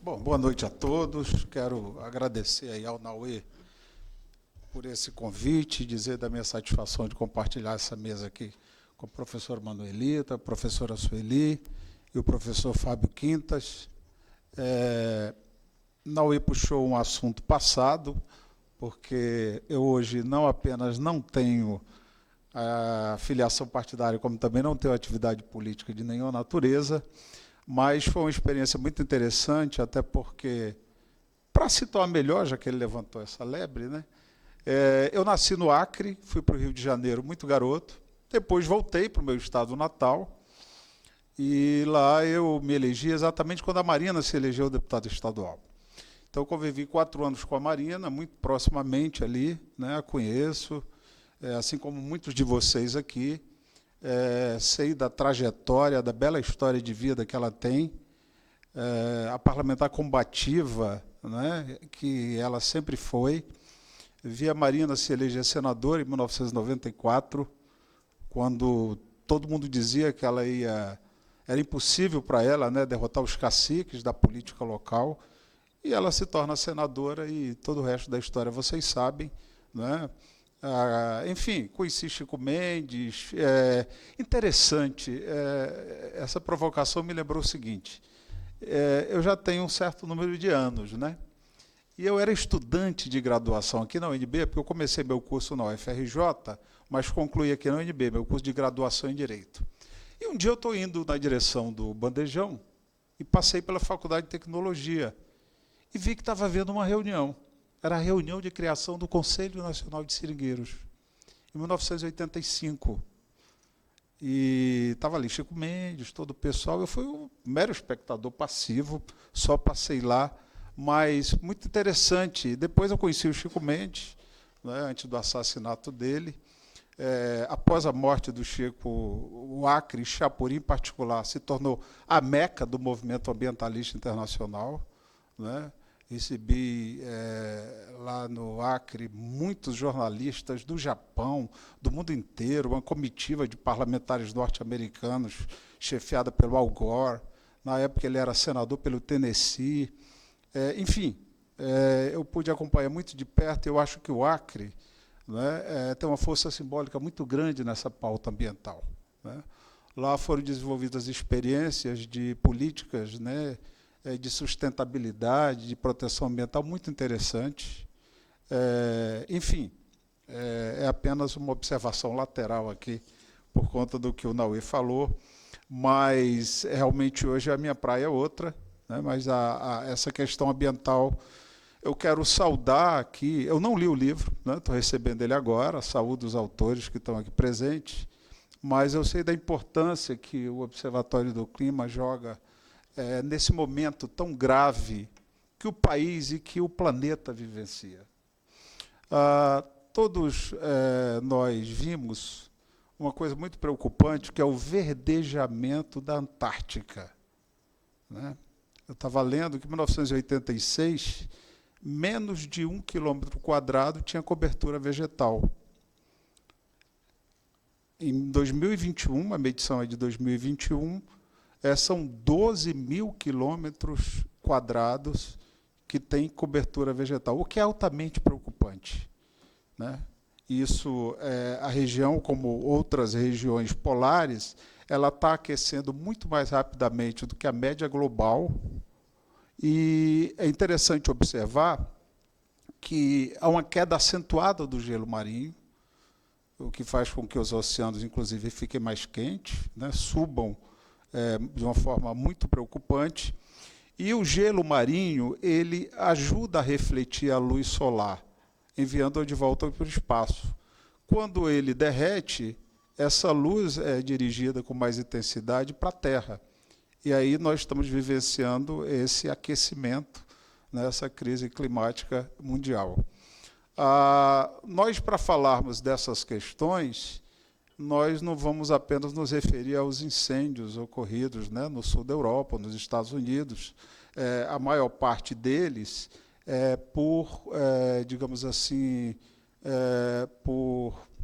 [SPEAKER 5] Bom, boa noite a todos. Quero agradecer aí ao Naue por esse convite, dizer da minha satisfação de compartilhar essa mesa aqui com o professor Manuelita, a professora Sueli e o professor Fábio Quintas. Naue puxou um assunto passado, porque eu hoje não apenas não tenho a filiação partidária, como também não tenho atividade política de nenhuma natureza, mas foi uma experiência muito interessante, até porque, para situar melhor, já que ele levantou essa lebre, né, eu nasci no Acre, fui para o Rio de Janeiro muito garoto, depois voltei para o meu estado natal, e lá eu me elegi exatamente quando a Marina se elegeu deputada estadual. Então, eu convivi 4 anos com a Marina, muito proximamente ali, né, a conheço, assim como muitos de vocês aqui, sei da trajetória, da bela história de vida que ela tem, a parlamentar combativa, né, que ela sempre foi. Vi a Marina se eleger senadora em 1994, quando todo mundo dizia que ela era impossível para ela, né, derrotar os caciques da política local, e ela se torna senadora e todo o resto da história vocês sabem, né? Enfim, conheci Chico Mendes. Interessante, essa provocação me lembrou o seguinte, eu já tenho um certo número de anos, né? E eu era estudante de graduação aqui na UNB, porque eu comecei meu curso na UFRJ, mas concluí aqui na UNB, meu curso de graduação em Direito. E um dia eu estou indo na direção do Bandejão e passei pela Faculdade de Tecnologia e vi que estava havendo uma reunião. Era a reunião de criação do Conselho Nacional de Seringueiros, em 1985. E estava ali Chico Mendes, todo o pessoal. Eu fui um mero espectador passivo, só passei lá, mas muito interessante. Depois eu conheci o Chico Mendes, né, antes do assassinato dele. Após a morte do Chico, o Acre, Chapuri em particular, se tornou a meca do movimento ambientalista internacional, né? Recebi lá no Acre muitos jornalistas do Japão, do mundo inteiro, uma comitiva de parlamentares norte-americanos, chefiada pelo Al Gore. Na época ele era senador pelo Tennessee. Enfim, eu pude acompanhar muito de perto. Eu acho que o Acre, né, tem uma força simbólica muito grande nessa pauta ambiental, né? Lá foram desenvolvidas experiências de políticas, né, de sustentabilidade, de proteção ambiental muito interessantes. Enfim, é apenas uma observação lateral aqui, por conta do que o Naue falou, mas realmente hoje a minha praia é outra, né, mas essa questão ambiental eu quero saudar aqui. Eu não li o livro, né, estou recebendo ele agora, saúdo os autores que estão aqui presentes, mas eu sei da importância que o Observatório do Clima joga nesse momento tão grave que o país e que o planeta vivencia. Todos nós vimos uma coisa muito preocupante, que é o verdejamento da Antártica, né? Eu estava lendo que em 1986, menos de 1 km² tinha cobertura vegetal. Em 2021, a medição é de 2021, são 12 mil km² que tem cobertura vegetal, o que é altamente preocupante, né? Isso, a região, como outras regiões polares, ela está aquecendo muito mais rapidamente do que a média global. E é interessante observar que há uma queda acentuada do gelo marinho, o que faz com que os oceanos, inclusive, fiquem mais quentes, né, subam de uma forma muito preocupante. E o gelo marinho ele ajuda a refletir a luz solar, enviando-a de volta para o espaço. Quando ele derrete, essa luz é dirigida com mais intensidade para a Terra. E aí nós estamos vivenciando esse aquecimento, né, essa crise climática mundial. Nós, para falarmos dessas questões, nós não vamos apenas nos referir aos incêndios ocorridos, né, no sul da Europa, nos Estados Unidos. A maior parte deles digamos assim,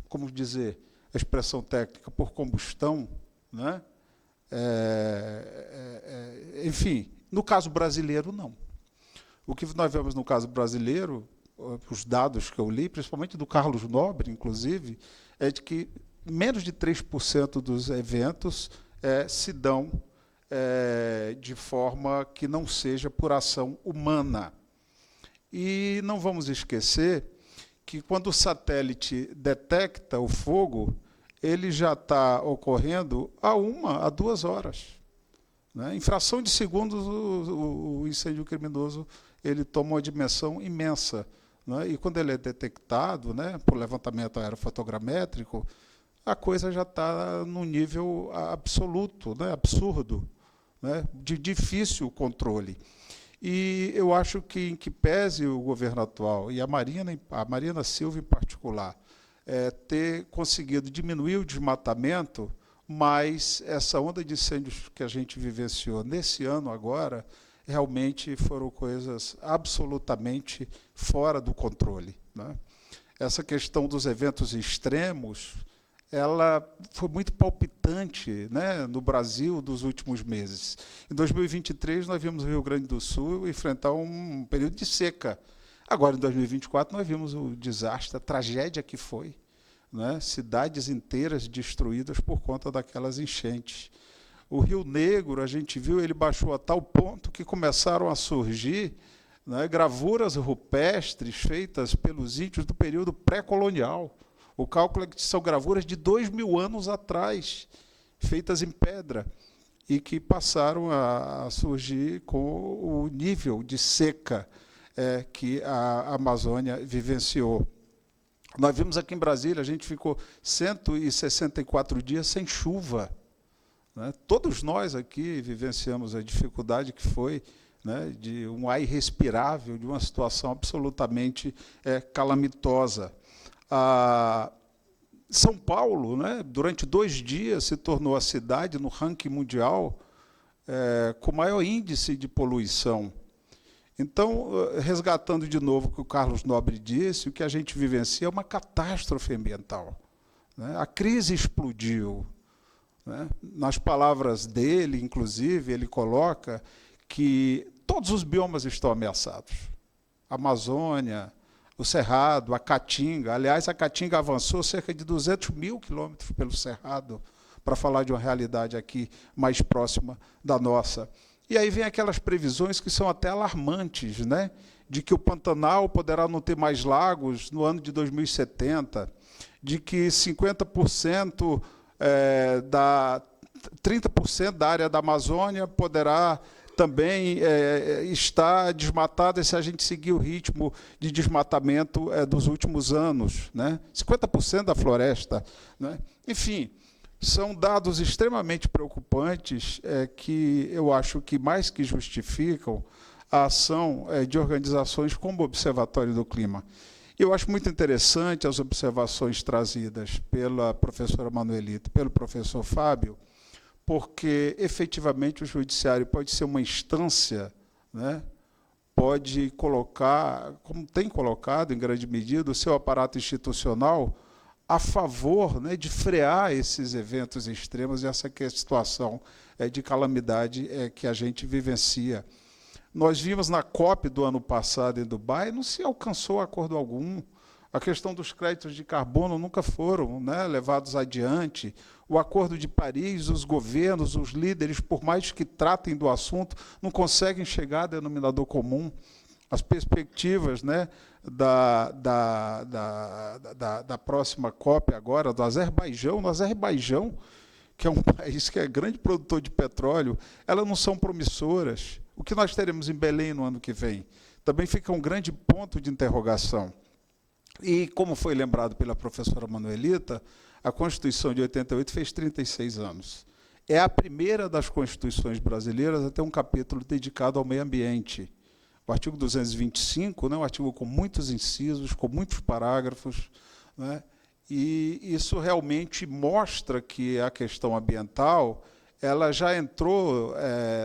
[SPEAKER 5] como dizer, a expressão técnica, por combustão, né? Enfim, no caso brasileiro, não. O que nós vemos no caso brasileiro, os dados que eu li, principalmente do Carlos Nobre, inclusive, é de que menos de 3% dos eventos se dão de forma que não seja por ação humana. E não vamos esquecer que, quando o satélite detecta o fogo, ele já está ocorrendo a 1 a 2 horas. Né? Em fração de segundos, o incêndio criminoso ele toma uma dimensão imensa. Né? E, quando ele é detectado, né, por levantamento aerofotogramétrico, a coisa já está num nível absoluto, né, absurdo, né, de difícil controle. E eu acho que, em que pese o governo atual, e a Marina Silva em particular, ter conseguido diminuir o desmatamento, mas essa onda de incêndios que a gente vivenciou nesse ano agora, realmente foram coisas absolutamente fora do controle. Né? Essa questão dos eventos extremos, ela foi muito palpitante, né, no Brasil dos últimos meses. Em 2023, nós vimos o Rio Grande do Sul enfrentar um período de seca. Agora, em 2024, nós vimos o desastre, a tragédia que foi, né, cidades inteiras destruídas por conta daquelas enchentes. O Rio Negro, a gente viu, ele baixou a tal ponto que começaram a surgir, né, gravuras rupestres feitas pelos índios do período pré-colonial. O cálculo é que são gravuras de 2.000 anos atrás, feitas em pedra, e que passaram a surgir com o nível de seca que a Amazônia vivenciou. Nós vimos aqui em Brasília, a gente ficou 164 dias sem chuva. Né? Todos nós aqui vivenciamos a dificuldade que foi, né, de um ar irrespirável, de uma situação absolutamente calamitosa. São Paulo, né, durante 2 dias, se tornou a cidade no ranking mundial com maior índice de poluição. Então, resgatando de novo o que o Carlos Nobre disse, o que a gente vivencia é uma catástrofe ambiental. Né? A crise explodiu. Né? Nas palavras dele, inclusive, ele coloca que todos os biomas estão ameaçados. A Amazônia, o Cerrado, a Caatinga. Aliás, a Caatinga avançou cerca de 200 mil quilômetros pelo Cerrado, para falar de uma realidade aqui mais próxima da nossa. E aí vem aquelas previsões que são até alarmantes, né? De que o Pantanal poderá não ter mais lagos no ano de 2070, de que 50%, 30% da área da Amazônia poderá também está desmatada se a gente seguir o ritmo de desmatamento dos últimos anos, né? 50% da floresta. Né? Enfim, são dados extremamente preocupantes que eu acho que mais que justificam a ação de organizações como o Observatório do Clima. Eu acho muito interessante as observações trazidas pela professora Manuelita e pelo professor Fábio, porque, efetivamente, o judiciário pode ser uma instância, né, pode colocar, como tem colocado, em grande medida, o seu aparato institucional a favor, né, de frear esses eventos extremos e essa que é a situação de calamidade que a gente vivencia. Nós vimos na COP do ano passado em Dubai, não se alcançou acordo algum. A questão dos créditos de carbono nunca foram, né, levados adiante. O Acordo de Paris, os governos, os líderes, por mais que tratem do assunto, não conseguem chegar a denominador comum. As perspectivas, né, da próxima COP agora, do Azerbaijão, no Azerbaijão, que é um país que é grande produtor de petróleo, elas não são promissoras. O que nós teremos em Belém no ano que vem? Também fica um grande ponto de interrogação. E, como foi lembrado pela professora Manuelita, a Constituição de 88 fez 36 anos. É a primeira das constituições brasileiras a ter um capítulo dedicado ao meio ambiente. O artigo 225, né, um artigo com muitos incisos, com muitos parágrafos, né, e isso realmente mostra que a questão ambiental ela já entrou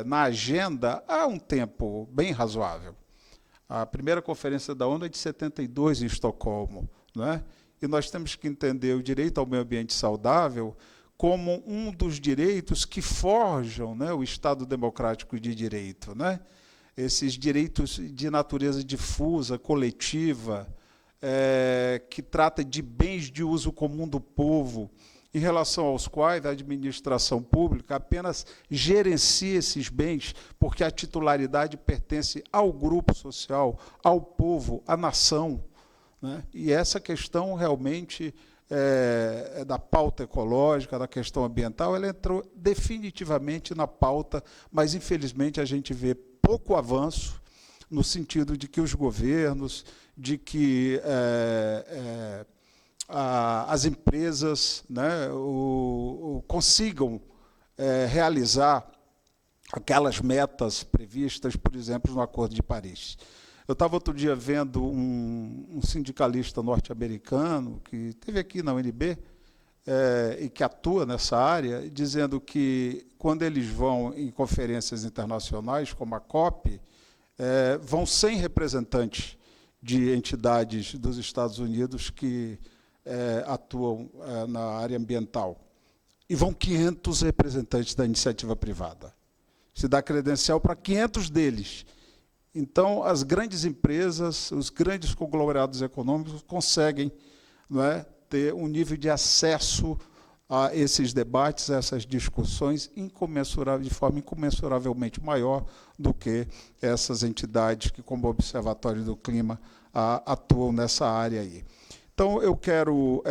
[SPEAKER 5] na agenda há um tempo bem razoável. A primeira conferência da ONU é de 72 em Estocolmo, né? E nós temos que entender o direito ao meio ambiente saudável como um dos direitos que forjam, né, o Estado democrático de direito, né? Esses direitos de natureza difusa, coletiva, que trata de bens de uso comum do povo, em relação aos quais a administração pública apenas gerencia esses bens, porque a titularidade pertence ao grupo social, ao povo, à nação, né? E essa questão realmente da pauta ecológica, da questão ambiental, ela entrou definitivamente na pauta, mas, infelizmente, a gente vê pouco avanço no sentido de que os governos, de que as empresas, né, consigam realizar aquelas metas previstas, por exemplo, no Acordo de Paris. Eu estava outro dia vendo um sindicalista norte-americano que esteve aqui na UNB e que atua nessa área, dizendo que, quando eles vão em conferências internacionais, como a COP, vão 100 representantes de entidades dos Estados Unidos que atuam na área ambiental. E vão 500 representantes da iniciativa privada. Se dá credencial para 500 deles. Então, as grandes empresas, os grandes conglomerados econômicos conseguem, não é, ter um nível de acesso a esses debates, a essas discussões, de forma incomensuravelmente maior do que essas entidades que, como o Observatório do Clima, atuam nessa área aí. Então, eu quero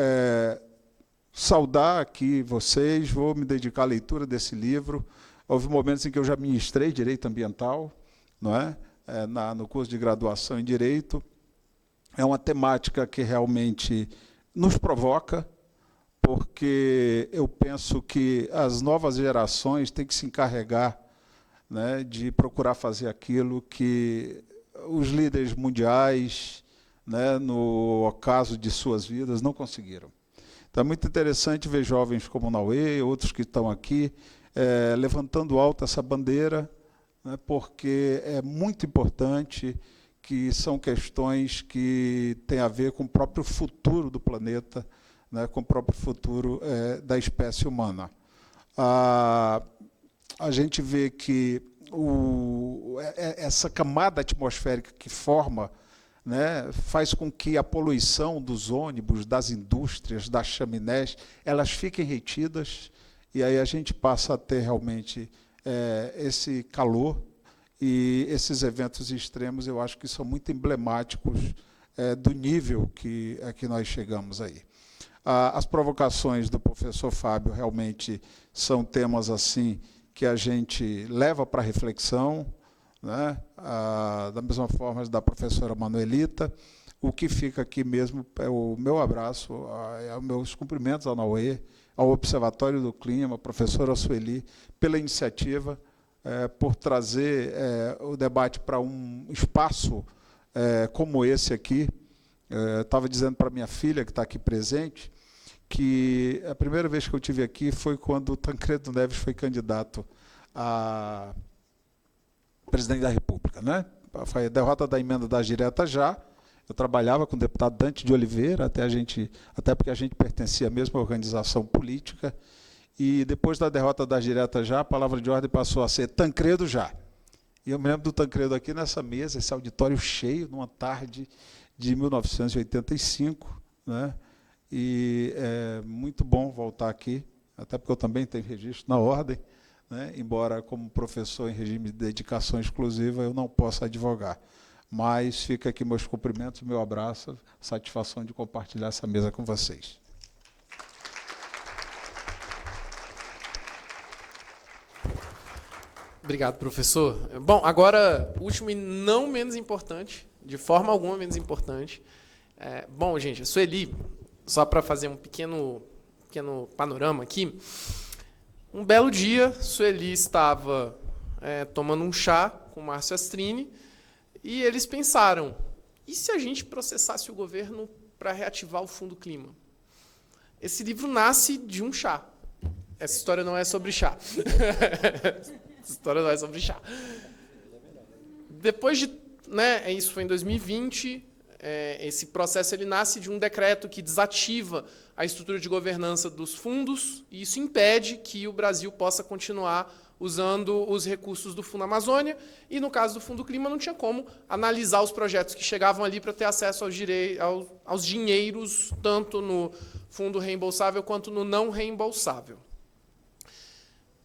[SPEAKER 5] saudar aqui vocês, vou me dedicar à leitura desse livro. Houve momentos em que eu já ministrei Direito Ambiental, não é? No curso de graduação em Direito. É uma temática que realmente nos provoca, porque eu penso que as novas gerações têm que se encarregar, né, de procurar fazer aquilo que os líderes mundiais, né, no ocaso de suas vidas, não conseguiram. Então, é muito interessante ver jovens como o Naue, outros que estão aqui, levantando alto essa bandeira, né, porque é muito importante, que são questões que têm a ver com o próprio futuro do planeta, né, com o próprio futuro da espécie humana. A gente vê que essa camada atmosférica que forma, né, faz com que a poluição dos ônibus, das indústrias, das chaminés, elas fiquem retidas, e aí a gente passa a ter realmente esse calor, e esses eventos extremos eu acho que são muito emblemáticos do nível a que nós chegamos aí. As provocações do professor Fábio realmente são temas assim que a gente leva para reflexão, né? Da mesma forma da professora Manuelita. O que fica aqui mesmo é o meu abraço, os meus cumprimentos ao Naue, ao Observatório do Clima, à professora Sueli, pela iniciativa, por trazer o debate para um espaço como esse aqui, Estava dizendo para minha filha, que está aqui presente, que a primeira vez que eu estive aqui foi quando o Tancredo Neves foi candidato a presidente da República, né? Foi a derrota da emenda das diretas já. Eu trabalhava com o deputado Dante de Oliveira, até porque a gente pertencia à mesma organização política, e depois da derrota das diretas já, a palavra de ordem passou a ser Tancredo já. E eu me lembro do Tancredo aqui nessa mesa, esse auditório cheio, numa tarde de 1985, né? E é muito bom voltar aqui, até porque eu também tenho registro na ordem, né? Embora como professor em regime de dedicação exclusiva eu não possa advogar. Mas fica aqui meus cumprimentos, meu abraço, satisfação de compartilhar essa mesa com vocês.
[SPEAKER 2] Obrigado, professor. Bom, agora, último e não menos importante, de forma alguma menos importante. Bom, gente, a Sueli, só para fazer um pequeno panorama aqui, um belo dia, Sueli estava tomando um chá com Márcio Astrini e eles pensaram, e se a gente processasse o governo para reativar o Fundo Clima? Esse livro nasce de um chá. Essa história não é sobre chá. Essa história não é sobre chá. Depois de... isso foi em 2020. Esse processo ele nasce de um decreto que desativa a estrutura de governança dos fundos, e isso impede que o Brasil possa continuar usando os recursos do Fundo Amazônia, e, no caso do Fundo Clima, não tinha como analisar os projetos que chegavam ali para ter acesso aos dinheiros, tanto no fundo reembolsável quanto no não reembolsável.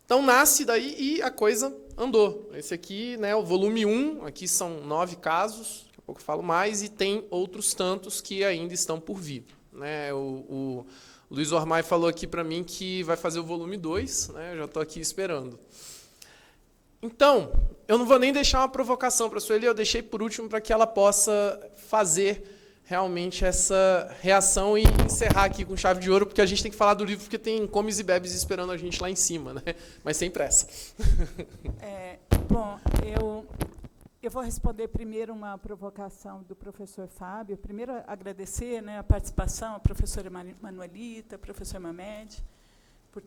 [SPEAKER 2] Então, nasce daí e a coisa andou. Esse aqui, o volume 1, aqui são 9 casos, daqui a pouco eu falo mais, e tem outros tantos que ainda estão por vir. O Luiz Ormai falou aqui para mim que vai fazer o volume 2, eu já estou aqui esperando. Então, eu não vou nem deixar uma provocação para a Sueli, eu deixei por último para que ela possa fazer realmente essa reação e encerrar aqui com chave de ouro, porque a gente tem que falar do livro, porque tem comes e bebes esperando a gente lá em cima, mas sem pressa.
[SPEAKER 6] Bom, eu vou responder primeiro uma provocação do professor Fábio. Primeiro, agradecer a participação, a professora Manuelita, a professora Mamed, por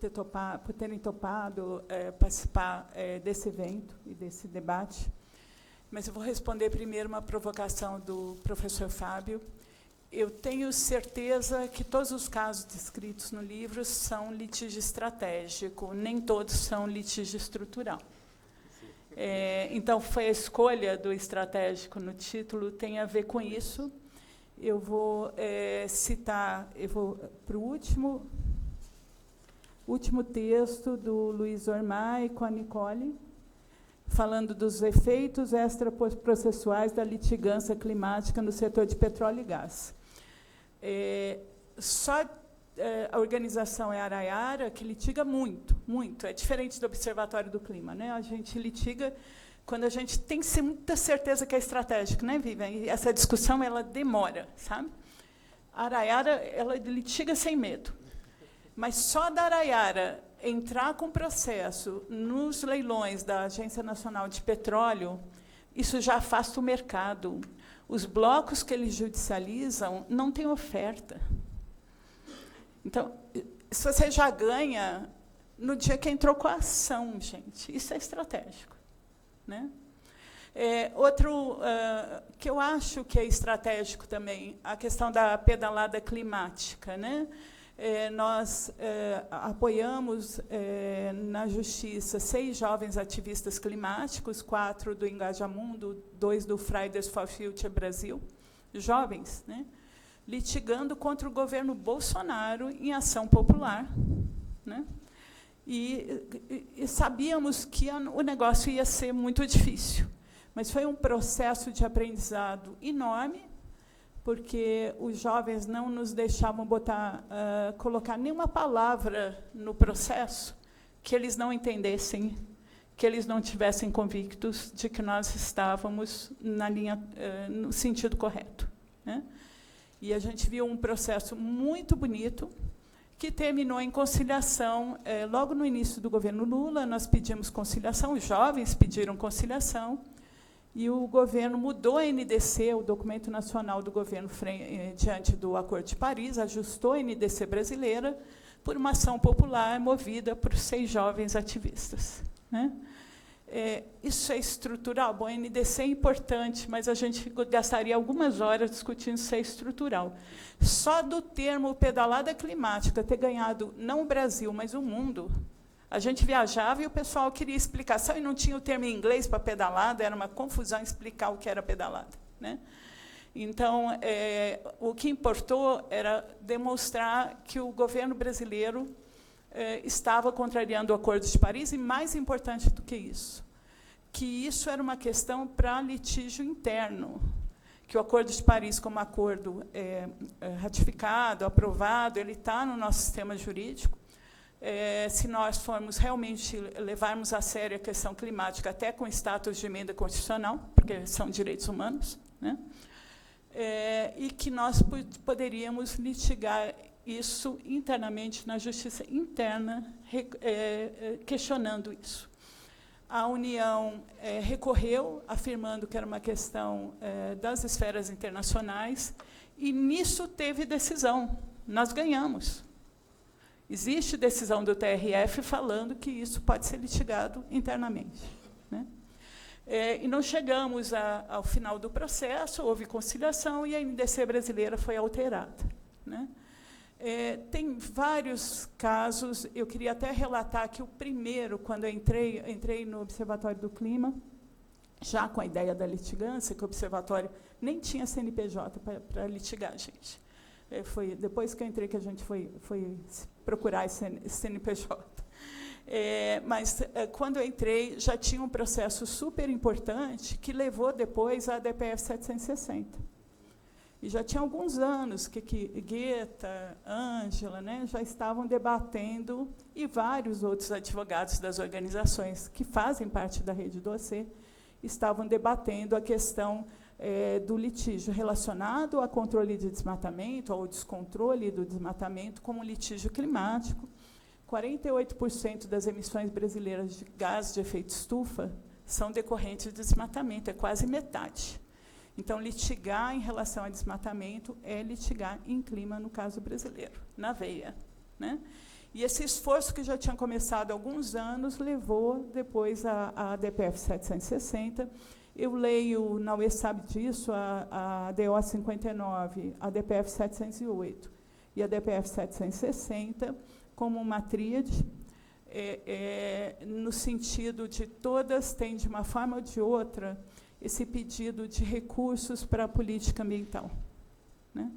[SPEAKER 6] terem topado participar desse evento e desse debate. Mas eu vou responder primeiro uma provocação do professor Fábio. Eu tenho certeza que todos os casos descritos no livro são litígio estratégico, nem todos são litígio estrutural. Então, foi a escolha do estratégico no título, tem a ver com isso. Eu vou citar, para o último texto do Luiz Ormai com a Nicole, falando dos efeitos extraprocessuais da litigância climática no setor de petróleo e gás. A organização é Araiara, que litiga muito, muito. É diferente do Observatório do Clima. A gente litiga quando a gente tem muita certeza que é estratégico, Vivian? E essa discussão ela demora, sabe? A Araiara ela litiga sem medo. Mas só da Araiara entrar com processo nos leilões da Agência Nacional de Petróleo, isso já afasta o mercado. Os blocos que eles judicializam não têm oferta. Então, se você já ganha no dia que entrou com a ação, gente, isso é estratégico. Outro que eu acho que é estratégico também, a questão da pedalada climática. Nós apoiamos na Justiça 6 jovens ativistas climáticos, 4 do Engajamundo, 2 do Fridays for Future Brasil, jovens, litigando contra o governo Bolsonaro em ação popular. E sabíamos que o negócio ia ser muito difícil, mas foi um processo de aprendizado enorme, porque os jovens não nos deixavam colocar nenhuma palavra no processo que eles não entendessem, que eles não tivessem convictos de que nós estávamos na linha, no sentido correto. E a gente viu um processo muito bonito, que terminou em conciliação. Logo no início do governo Lula, nós pedimos conciliação, os jovens pediram conciliação, e o governo mudou a NDC, o documento nacional do governo diante do Acordo de Paris, ajustou a NDC brasileira por uma ação popular movida por 6 jovens ativistas, né? Isso é estrutural? Bom, a NDC é importante, mas a gente gastaria algumas horas discutindo se é estrutural. Só do termo pedalada climática ter ganhado, não o Brasil, mas o mundo, a gente viajava e o pessoal queria explicação, e não tinha o termo em inglês para pedalada, era uma confusão explicar o que era pedalada, né? Então, o que importou era demonstrar que o governo brasileiro estava contrariando o Acordo de Paris, e, mais importante do que isso era uma questão para litígio interno, que o Acordo de Paris, como acordo ratificado, aprovado, ele está no nosso sistema jurídico. Se nós formos realmente levarmos a sério a questão climática, até com status de emenda constitucional, porque são direitos humanos, né? E que nós poderíamos litigar isso internamente na justiça interna, questionando isso. A União recorreu, afirmando que era uma questão das esferas internacionais, e nisso teve decisão. Nós ganhamos. Existe decisão do TRF falando que isso pode ser litigado internamente, né? E não chegamos ao final do processo, houve conciliação e a NDC brasileira foi alterada, né? Tem vários casos, eu queria até relatar que o primeiro, quando eu entrei no Observatório do Clima, já com a ideia da litigância, que o Observatório nem tinha CNPJ para litigar, gente. Foi depois que eu entrei que a gente foi procurar esse CNPJ. Mas, quando eu entrei, já tinha um processo super importante que levou depois à DPF 760. E já tinha alguns anos que Guetta, Ângela, né, já estavam debatendo, e vários outros advogados das organizações que fazem parte da Rede Dossiê estavam debatendo a questão do litígio relacionado ao controle de desmatamento, ao descontrole do desmatamento, como litígio climático. 48% das emissões brasileiras de gás de efeito estufa são decorrentes de desmatamento, é quase metade. Então, litigar em relação a desmatamento é litigar em clima, no caso brasileiro, na veia, né? E esse esforço, que já tinha começado há alguns anos, levou depois à DPF 760. Eu leio, na UE sabe disso, a DO 59, a DPF 708 e a DPF 760, como uma tríade, no sentido de todas têm, de uma forma ou de outra, esse pedido de recursos para a política ambiental, né?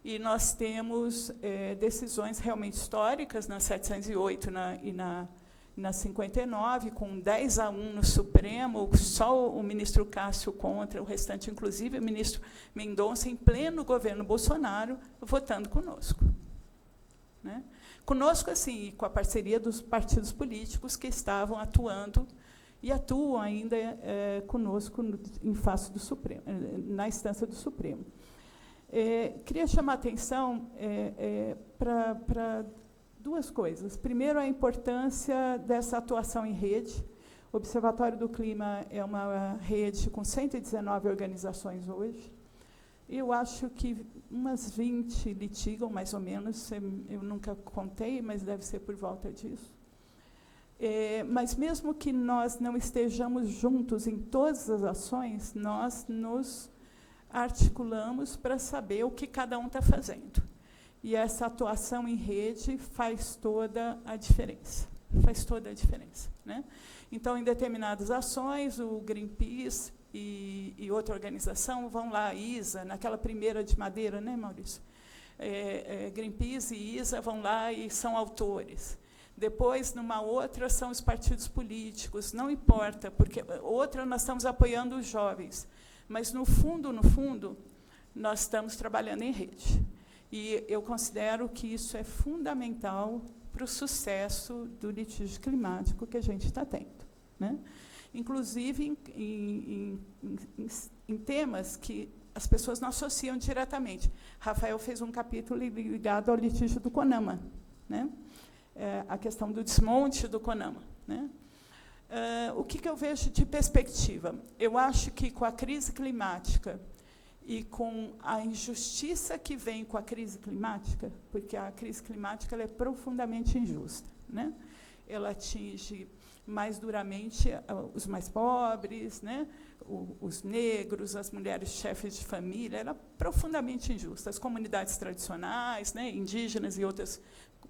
[SPEAKER 6] E nós temos decisões realmente históricas na 708 e na 59, com 10-1 no Supremo, só o ministro Cássio contra, o restante, inclusive o ministro Mendonça, em pleno governo Bolsonaro, votando conosco, né? Conosco, assim, com a parceria dos partidos políticos que estavam atuando e atuam ainda conosco em face do Supremo, na instância do Supremo. Queria chamar a atenção para duas coisas. Primeiro, a importância dessa atuação em rede. O Observatório do Clima é uma rede com 119 organizações hoje. Eu acho que umas 20 litigam, mais ou menos. Eu nunca contei, mas deve ser por volta disso. Mas, mesmo que nós não estejamos juntos em todas as ações, nós nos articulamos para saber o que cada um está fazendo. E essa atuação em rede faz toda a diferença. Faz toda a diferença, né? Então, em determinadas ações, o Greenpeace e outra organização vão lá, a ISA, naquela primeira de Madeira, né, Maurício? Greenpeace e ISA vão lá e são autores. Depois, numa outra, são os partidos políticos, não importa, porque outra nós estamos apoiando os jovens, mas, no fundo, nós estamos trabalhando em rede. E eu considero que isso é fundamental para o sucesso do litígio climático que a gente está tendo, né? Inclusive em temas que as pessoas não associam diretamente. Rafael fez um capítulo ligado ao litígio do CONAMA, né? A questão do desmonte do CONAMA, né? O que eu vejo de perspectiva? Eu acho que, com a crise climática e com a injustiça que vem com a crise climática, porque a crise climática ela é profundamente injusta, né? Ela atinge mais duramente os mais pobres, né? Os negros, as mulheres chefes de família, ela é profundamente injusta. As comunidades tradicionais, né? Indígenas e outras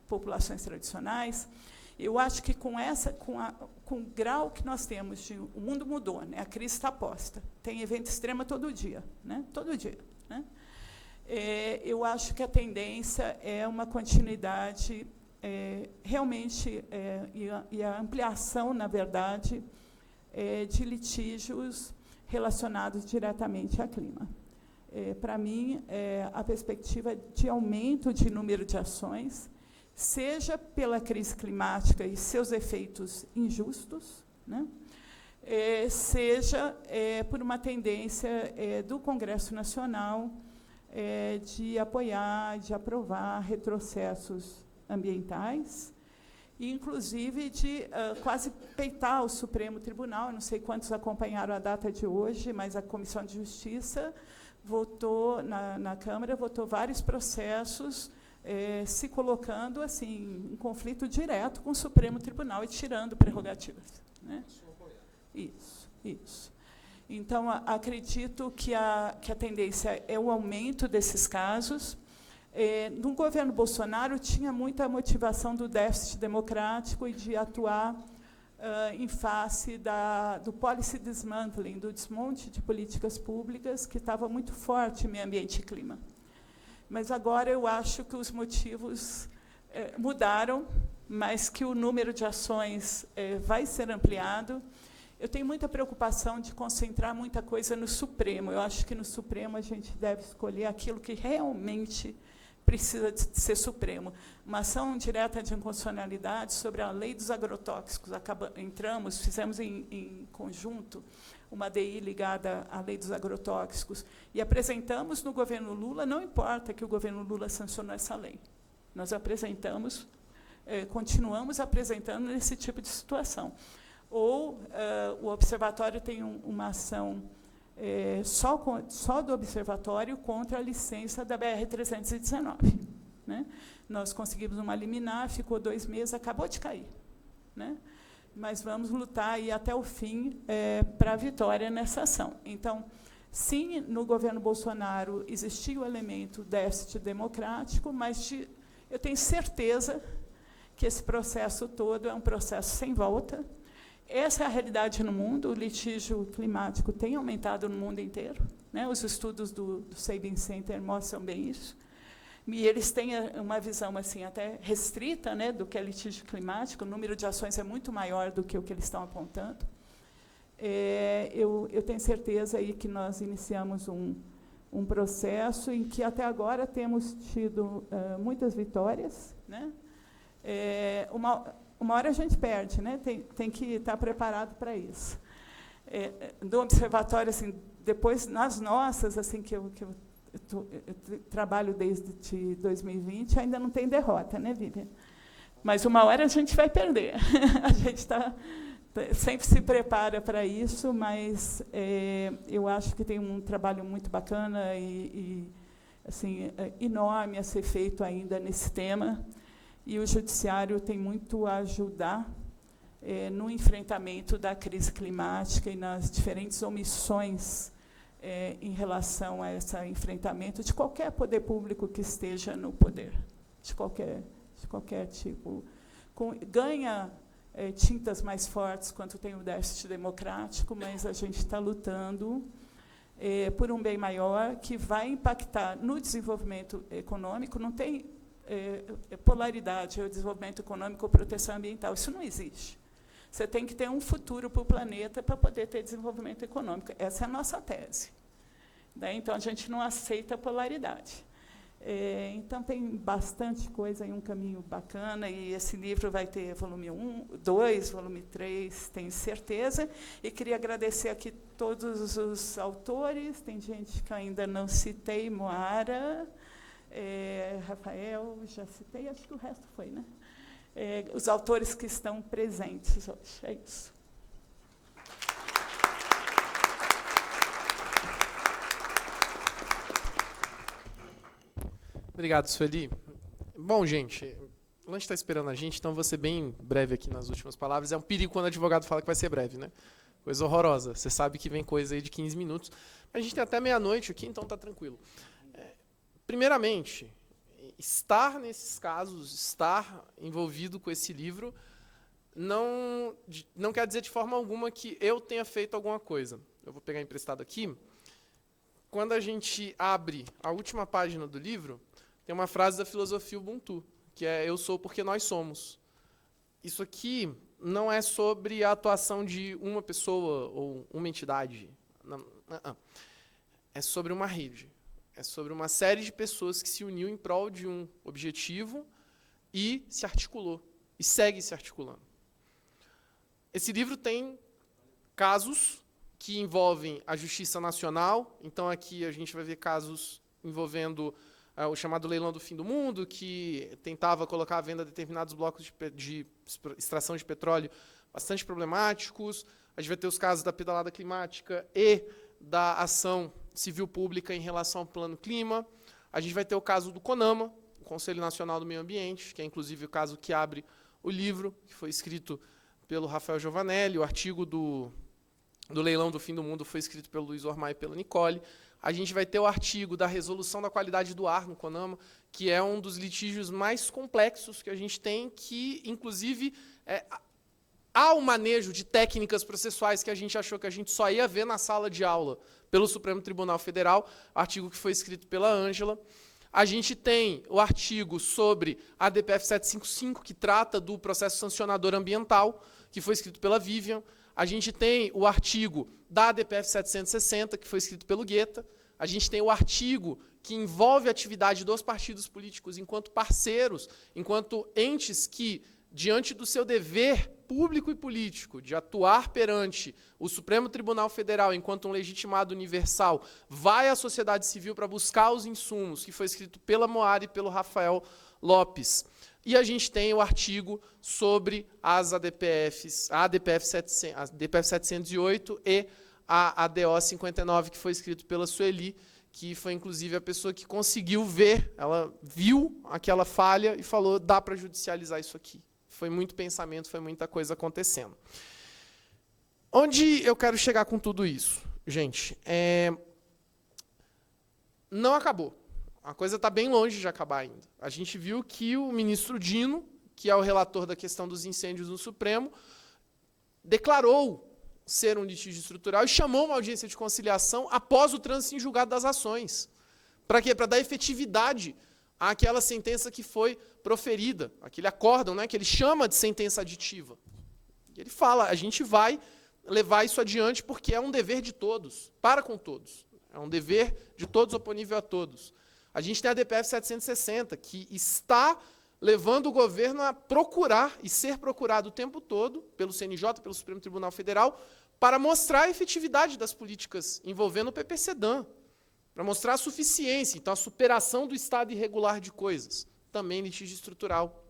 [SPEAKER 6] populações tradicionais. Eu acho que com o grau que nós temos, o mundo mudou, né? A crise está posta. Tem evento extremo todo dia, né? Todo dia, né? Eu acho que a tendência é uma continuidade, realmente, e a ampliação, na verdade, de litígios relacionados diretamente ao clima. Para mim, a perspectiva de aumento de número de ações, seja pela crise climática e seus efeitos injustos, né? Seja por uma tendência do Congresso Nacional de apoiar, de aprovar retrocessos ambientais, e, inclusive, de quase peitar o Supremo Tribunal. Não sei quantos acompanharam a data de hoje, mas a Comissão de Justiça votou, na Câmara, votou vários processos se colocando assim, em conflito direto com o Supremo Tribunal e tirando prerrogativas, né? Isso. Então, acredito que a tendência é o aumento desses casos. No governo Bolsonaro, tinha muita motivação do déficit democrático e de atuar em face do policy dismantling, do desmonte de políticas públicas, que estava muito forte em meio ambiente e clima. Mas agora eu acho que os motivos mudaram, mas que o número de ações vai ser ampliado. Eu tenho muita preocupação de concentrar muita coisa no Supremo. Eu acho que no Supremo a gente deve escolher aquilo que realmente precisa de ser Supremo. Uma ação direta de inconstitucionalidade sobre a lei dos agrotóxicos. Fizemos em conjunto uma DI ligada à lei dos agrotóxicos, e apresentamos no governo Lula. Não importa que o governo Lula sancionou essa lei. Nós apresentamos, continuamos apresentando nesse tipo de situação. Ou o Observatório tem uma ação só do Observatório contra a licença da BR-319. Né? Nós conseguimos uma liminar, ficou 2 meses, acabou de cair. Né? Mas vamos lutar aí até o fim para a vitória nessa ação. Então, sim, no governo Bolsonaro existia o elemento déficit democrático, mas eu tenho certeza que esse processo todo é um processo sem volta. Essa é a realidade no mundo. O litígio climático tem aumentado no mundo inteiro, né? Os estudos do Sabin Center mostram bem isso. E eles têm uma visão assim, até restrita, né, do que é litígio climático. O número de ações é muito maior do que o que eles estão apontando. Eu tenho certeza aí que nós iniciamos um processo em que, até agora, temos tido muitas vitórias. Né? Uma hora a gente perde, né? Tem que estar preparado para isso. Do observatório, assim, depois, nas nossas, assim, que eu trabalho desde 2020, ainda não tem derrota, né, Vivian? Mas uma hora a gente vai perder. A gente sempre se prepara para isso, mas eu acho que tem um trabalho muito bacana e assim, enorme a ser feito ainda nesse tema, e o Judiciário tem muito a ajudar no enfrentamento da crise climática e nas diferentes omissões em relação a esse enfrentamento de qualquer poder público que esteja no poder, de qualquer tipo. Ganha tintas mais fortes quando tem o déficit democrático, mas a gente está lutando por um bem maior que vai impactar no desenvolvimento econômico. Não tem polaridade, o desenvolvimento econômico ou proteção ambiental. Isso não existe. Você tem que ter um futuro para o planeta para poder ter desenvolvimento econômico. Essa é a nossa tese. Então, a gente não aceita a polaridade. Então, tem bastante coisa aí, um caminho bacana, e esse livro vai ter volume 1, 2, volume 3, tenho certeza. E queria agradecer aqui todos os autores. Tem gente que ainda não citei, Moara, Rafael, já citei, acho que o resto foi, né? Os autores que estão presentes hoje. É isso.
[SPEAKER 2] Obrigado, Sueli. Bom, gente, o lanche está esperando a gente, então vou ser bem breve aqui nas últimas palavras. É um perigo quando o advogado fala que vai ser breve, né? Coisa horrorosa. Você sabe que vem coisa aí de 15 minutos. A gente tem até meia-noite aqui, então tá tranquilo. Primeiramente, estar nesses casos, estar envolvido com esse livro, não quer dizer de forma alguma que eu tenha feito alguma coisa. Eu vou pegar emprestado aqui. Quando a gente abre a última página do livro, tem uma frase da filosofia Ubuntu, que é "eu sou porque nós somos". Isso aqui não é sobre a atuação de uma pessoa ou uma entidade. Não. É sobre uma rede. É sobre uma série de pessoas que se uniu em prol de um objetivo e se articulou, e segue se articulando. Esse livro tem casos que envolvem a Justiça Nacional. Então, aqui a gente vai ver casos envolvendo o chamado leilão do fim do mundo, que tentava colocar à venda determinados blocos de extração de petróleo bastante problemáticos. A gente vai ter os casos da pedalada climática e da ação civil pública em relação ao plano clima. A gente vai ter o caso do CONAMA, o Conselho Nacional do Meio Ambiente, que é inclusive o caso que abre o livro, que foi escrito pelo Rafael Giovanelli. O artigo do leilão do fim do mundo foi escrito pelo Luiz Ormai e pela Nicole. A gente vai ter o artigo da resolução da qualidade do ar no CONAMA, que é um dos litígios mais complexos que a gente tem, que, inclusive, há um manejo de técnicas processuais que a gente achou que a gente só ia ver na sala de aula pelo Supremo Tribunal Federal, artigo que foi escrito pela Ângela. A gente tem o artigo sobre a DPF 755, que trata do processo sancionador ambiental, que foi escrito pela Vivian. A gente tem o artigo da DPF 760, que foi escrito pelo Guetta. A gente tem o artigo que envolve a atividade dos partidos políticos enquanto parceiros, enquanto entes que, diante do seu dever público e político de atuar perante o Supremo Tribunal Federal enquanto um legitimado universal, vai à sociedade civil para buscar os insumos, que foi escrito pela Moara e pelo Rafael Lopes. E a gente tem o artigo sobre as ADPFs, a DPF 708 e a ADO 59, que foi escrito pela Sueli, que foi inclusive a pessoa que conseguiu ver, ela viu aquela falha e falou, dá para judicializar isso aqui. Foi muito pensamento, foi muita coisa acontecendo. Onde eu quero chegar com tudo isso? Gente, não acabou. A coisa está bem longe de acabar ainda. A gente viu que o ministro Dino, que é o relator da questão dos incêndios no Supremo, declarou ser um litígio estrutural e chamou uma audiência de conciliação após o trânsito em julgado das ações. Para quê? Para dar efetividade àquela sentença que foi proferida, aquele acórdão, né, que ele chama de sentença aditiva. E ele fala, a gente vai levar isso adiante porque é um dever de todos, para com todos. É um dever de todos oponível a todos. A gente tem a DPF 760, que está levando o governo a procurar e ser procurado o tempo todo pelo CNJ, pelo Supremo Tribunal Federal, para mostrar a efetividade das políticas envolvendo o PPCDAM, para mostrar a suficiência, então a superação do estado irregular de coisas, também litígio estrutural.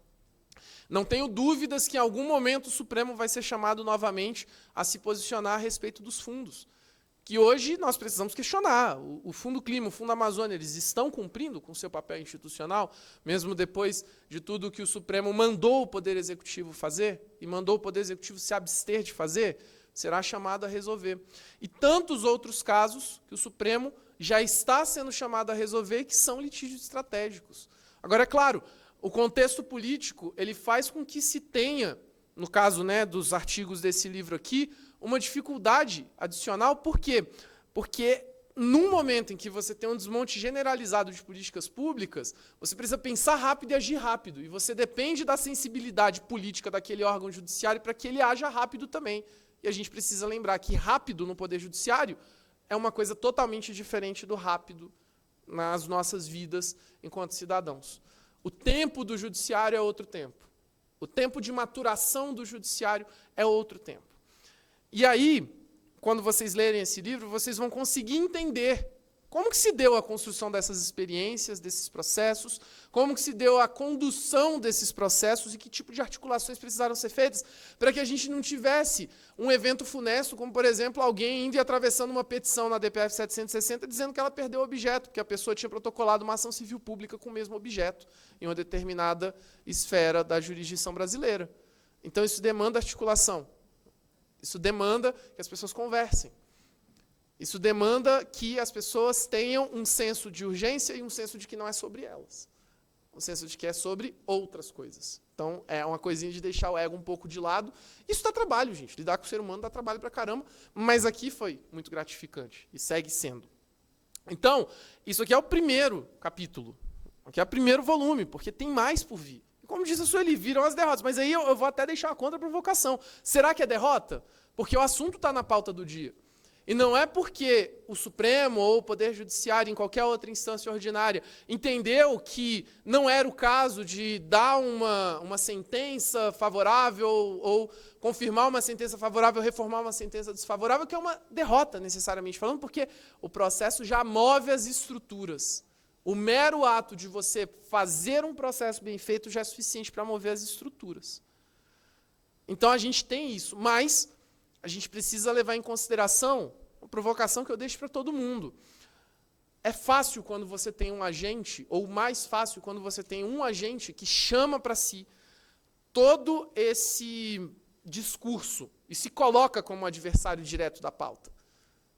[SPEAKER 2] Não tenho dúvidas que em algum momento o Supremo vai ser chamado novamente a se posicionar a respeito dos fundos, que hoje nós precisamos questionar. O Fundo Clima, o Fundo Amazônia, eles estão cumprindo com o seu papel institucional, mesmo depois de tudo que o Supremo mandou o Poder Executivo fazer, e mandou o Poder Executivo se abster de fazer, será chamado a resolver. E tantos outros casos que o Supremo já está sendo chamado a resolver, que são litígios estratégicos. Agora, é claro, o contexto político ele faz com que se tenha, no caso, né, dos artigos desse livro aqui, uma dificuldade adicional. Por quê? Porque num momento em que você tem um desmonte generalizado de políticas públicas, você precisa pensar rápido e agir rápido. E você depende da sensibilidade política daquele órgão judiciário para que ele haja rápido também. E a gente precisa lembrar que rápido no Poder Judiciário é uma coisa totalmente diferente do rápido nas nossas vidas enquanto cidadãos. O tempo do judiciário é outro tempo. O tempo de maturação do judiciário é outro tempo. E aí, quando vocês lerem esse livro, vocês vão conseguir entender Como que se deu a construção dessas experiências, desses processos? Como que se deu a condução desses processos e que tipo de articulações precisaram ser feitas para que a gente não tivesse um evento funesto, como, por exemplo, alguém indo e atravessando uma petição na DPF 760 dizendo que ela perdeu o objeto, porque a pessoa tinha protocolado uma ação civil pública com o mesmo objeto em uma determinada esfera da jurisdição brasileira. Então, isso demanda articulação. Isso demanda que as pessoas conversem. Isso demanda que as pessoas tenham um senso de urgência e um senso de que não é sobre elas. Um senso de que é sobre outras coisas. Então, é uma coisinha de deixar o ego um pouco de lado. Isso dá trabalho, gente. Lidar com o ser humano dá trabalho pra caramba, mas aqui foi muito gratificante e segue sendo. Então, isso aqui é o primeiro capítulo. Aqui é o primeiro volume, porque tem mais por vir. E como disse a Sueli, viram as derrotas. Mas aí eu vou até deixar a contra-provocação. Será que é derrota? Porque o assunto está na pauta do dia. E não é porque o Supremo ou o Poder Judiciário, em qualquer outra instância ordinária, entendeu que não era o caso de dar uma sentença favorável ou confirmar uma sentença favorável, reformar uma sentença desfavorável, que é uma derrota, necessariamente falando, porque o processo já move as estruturas. O mero ato de você fazer um processo bem feito já é suficiente para mover as estruturas. Então, a gente tem isso, mas a gente precisa levar em consideração uma provocação que eu deixo para todo mundo. É fácil quando você tem um agente, ou mais fácil quando você tem um agente que chama para si todo esse discurso e se coloca como adversário direto da pauta.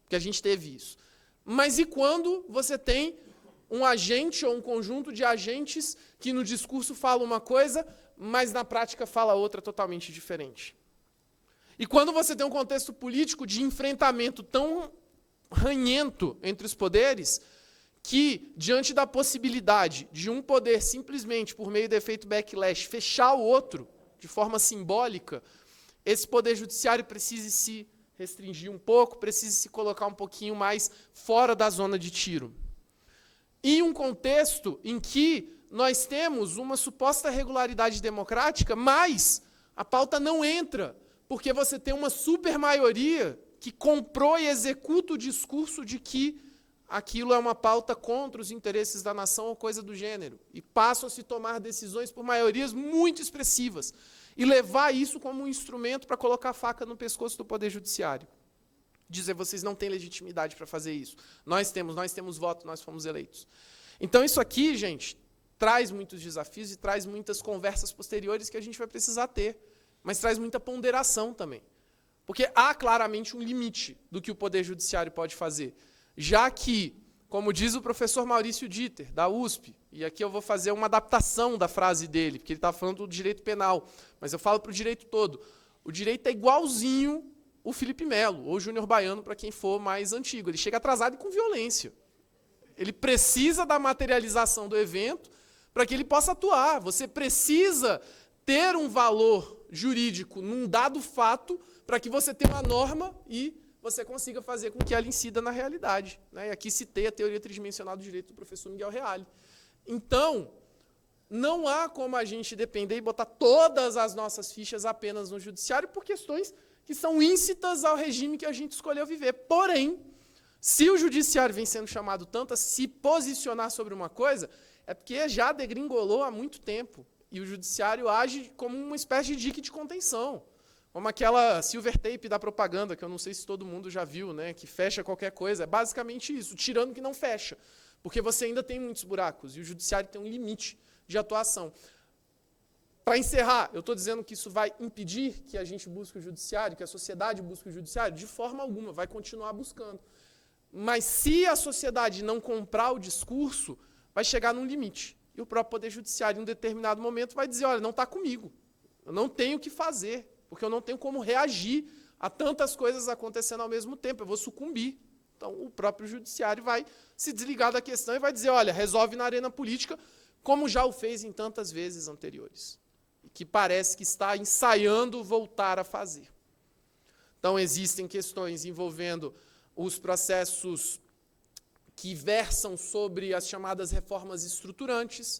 [SPEAKER 2] Porque a gente teve isso. Mas e quando você tem um agente ou um conjunto de agentes que no discurso fala uma coisa, mas na prática fala outra totalmente diferente? E quando você tem um contexto político de enfrentamento tão ranhento entre os poderes, que, diante da possibilidade de um poder simplesmente, por meio do efeito backlash, fechar o outro de forma simbólica, esse poder judiciário precisa se restringir um pouco, precisa se colocar um pouquinho mais fora da zona de tiro. Em um contexto em que nós temos uma suposta regularidade democrática, mas a pauta não entra, porque você tem uma supermaioria que comprou e executa o discurso de que aquilo é uma pauta contra os interesses da nação ou coisa do gênero. E passam a se tomar decisões por maiorias muito expressivas. E levar isso como um instrumento para colocar a faca no pescoço do Poder Judiciário. Dizer, vocês não têm legitimidade para fazer isso. Nós temos voto, nós fomos eleitos. Então isso aqui, gente, traz muitos desafios e traz muitas conversas posteriores que a gente vai precisar ter. Mas traz muita ponderação também. Porque há claramente um limite do que o Poder Judiciário pode fazer. Já que, como diz o professor Maurício Dieter, da USP, e aqui eu vou fazer uma adaptação da frase dele, porque ele está falando do direito penal, mas eu falo para o direito todo. O direito é igualzinho o Felipe Melo, ou Júnior Baiano, para quem for mais antigo. Ele chega atrasado e com violência. Ele precisa da materialização do evento para que ele possa atuar. Você precisa ter um valor jurídico num dado fato para que você tenha uma norma e você consiga fazer com que ela incida na realidade. Né? E aqui citei a teoria tridimensional do direito do professor Miguel Reale. Então, não há como a gente depender e botar todas as nossas fichas apenas no judiciário por questões que são íncitas ao regime que a gente escolheu viver. Porém, se o judiciário vem sendo chamado tanto a se posicionar sobre uma coisa, é porque já degringolou há muito tempo. E o judiciário age como uma espécie de dique de contenção. Como aquela silver tape da propaganda, que eu não sei se todo mundo já viu, né, que fecha qualquer coisa. É basicamente isso, tirando que não fecha. Porque você ainda tem muitos buracos, e o judiciário tem um limite de atuação. Para encerrar, eu estou dizendo que isso vai impedir que a gente busque o judiciário, que a sociedade busque o judiciário? De forma alguma, vai continuar buscando. Mas se a sociedade não comprar o discurso, vai chegar num limite. E o próprio Poder Judiciário, em um determinado momento, vai dizer, olha, não está comigo. Eu não tenho o que fazer, porque eu não tenho como reagir a tantas coisas acontecendo ao mesmo tempo. Eu vou sucumbir. Então, o próprio Judiciário vai se desligar da questão e vai dizer, olha, resolve na arena política, como já o fez em tantas vezes anteriores. E que parece que está ensaiando voltar a fazer. Então, existem questões envolvendo os processos que versam sobre as chamadas reformas estruturantes,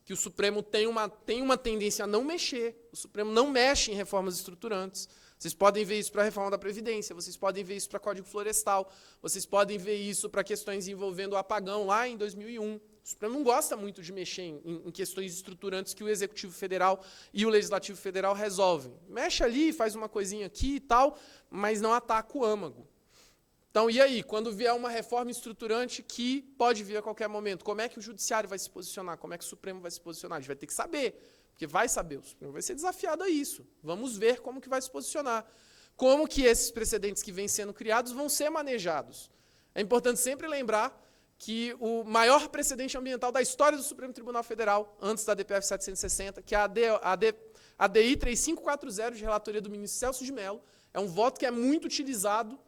[SPEAKER 2] que o Supremo tem uma tendência a não mexer. O Supremo não mexe em reformas estruturantes. Vocês podem ver isso para a reforma da Previdência, vocês podem ver isso para o Código Florestal, vocês podem ver isso para questões envolvendo o apagão lá em 2001. O Supremo não gosta muito de mexer em questões estruturantes que o Executivo Federal e o Legislativo Federal resolvem. Mexe ali, faz uma coisinha aqui e tal, mas não ataca o âmago. Então, e aí, quando vier uma reforma estruturante que pode vir a qualquer momento, como é que o Judiciário vai se posicionar? Como é que o Supremo vai se posicionar? A gente vai ter que saber, porque vai saber, o Supremo vai ser desafiado a isso. Vamos ver como que vai se posicionar. Como que esses precedentes que vêm sendo criados vão ser manejados. É importante sempre lembrar que o maior precedente ambiental da história do Supremo Tribunal Federal, antes da DPF 760, que é a DI 3540, de relatoria do ministro Celso de Mello, é um voto que é muito utilizado.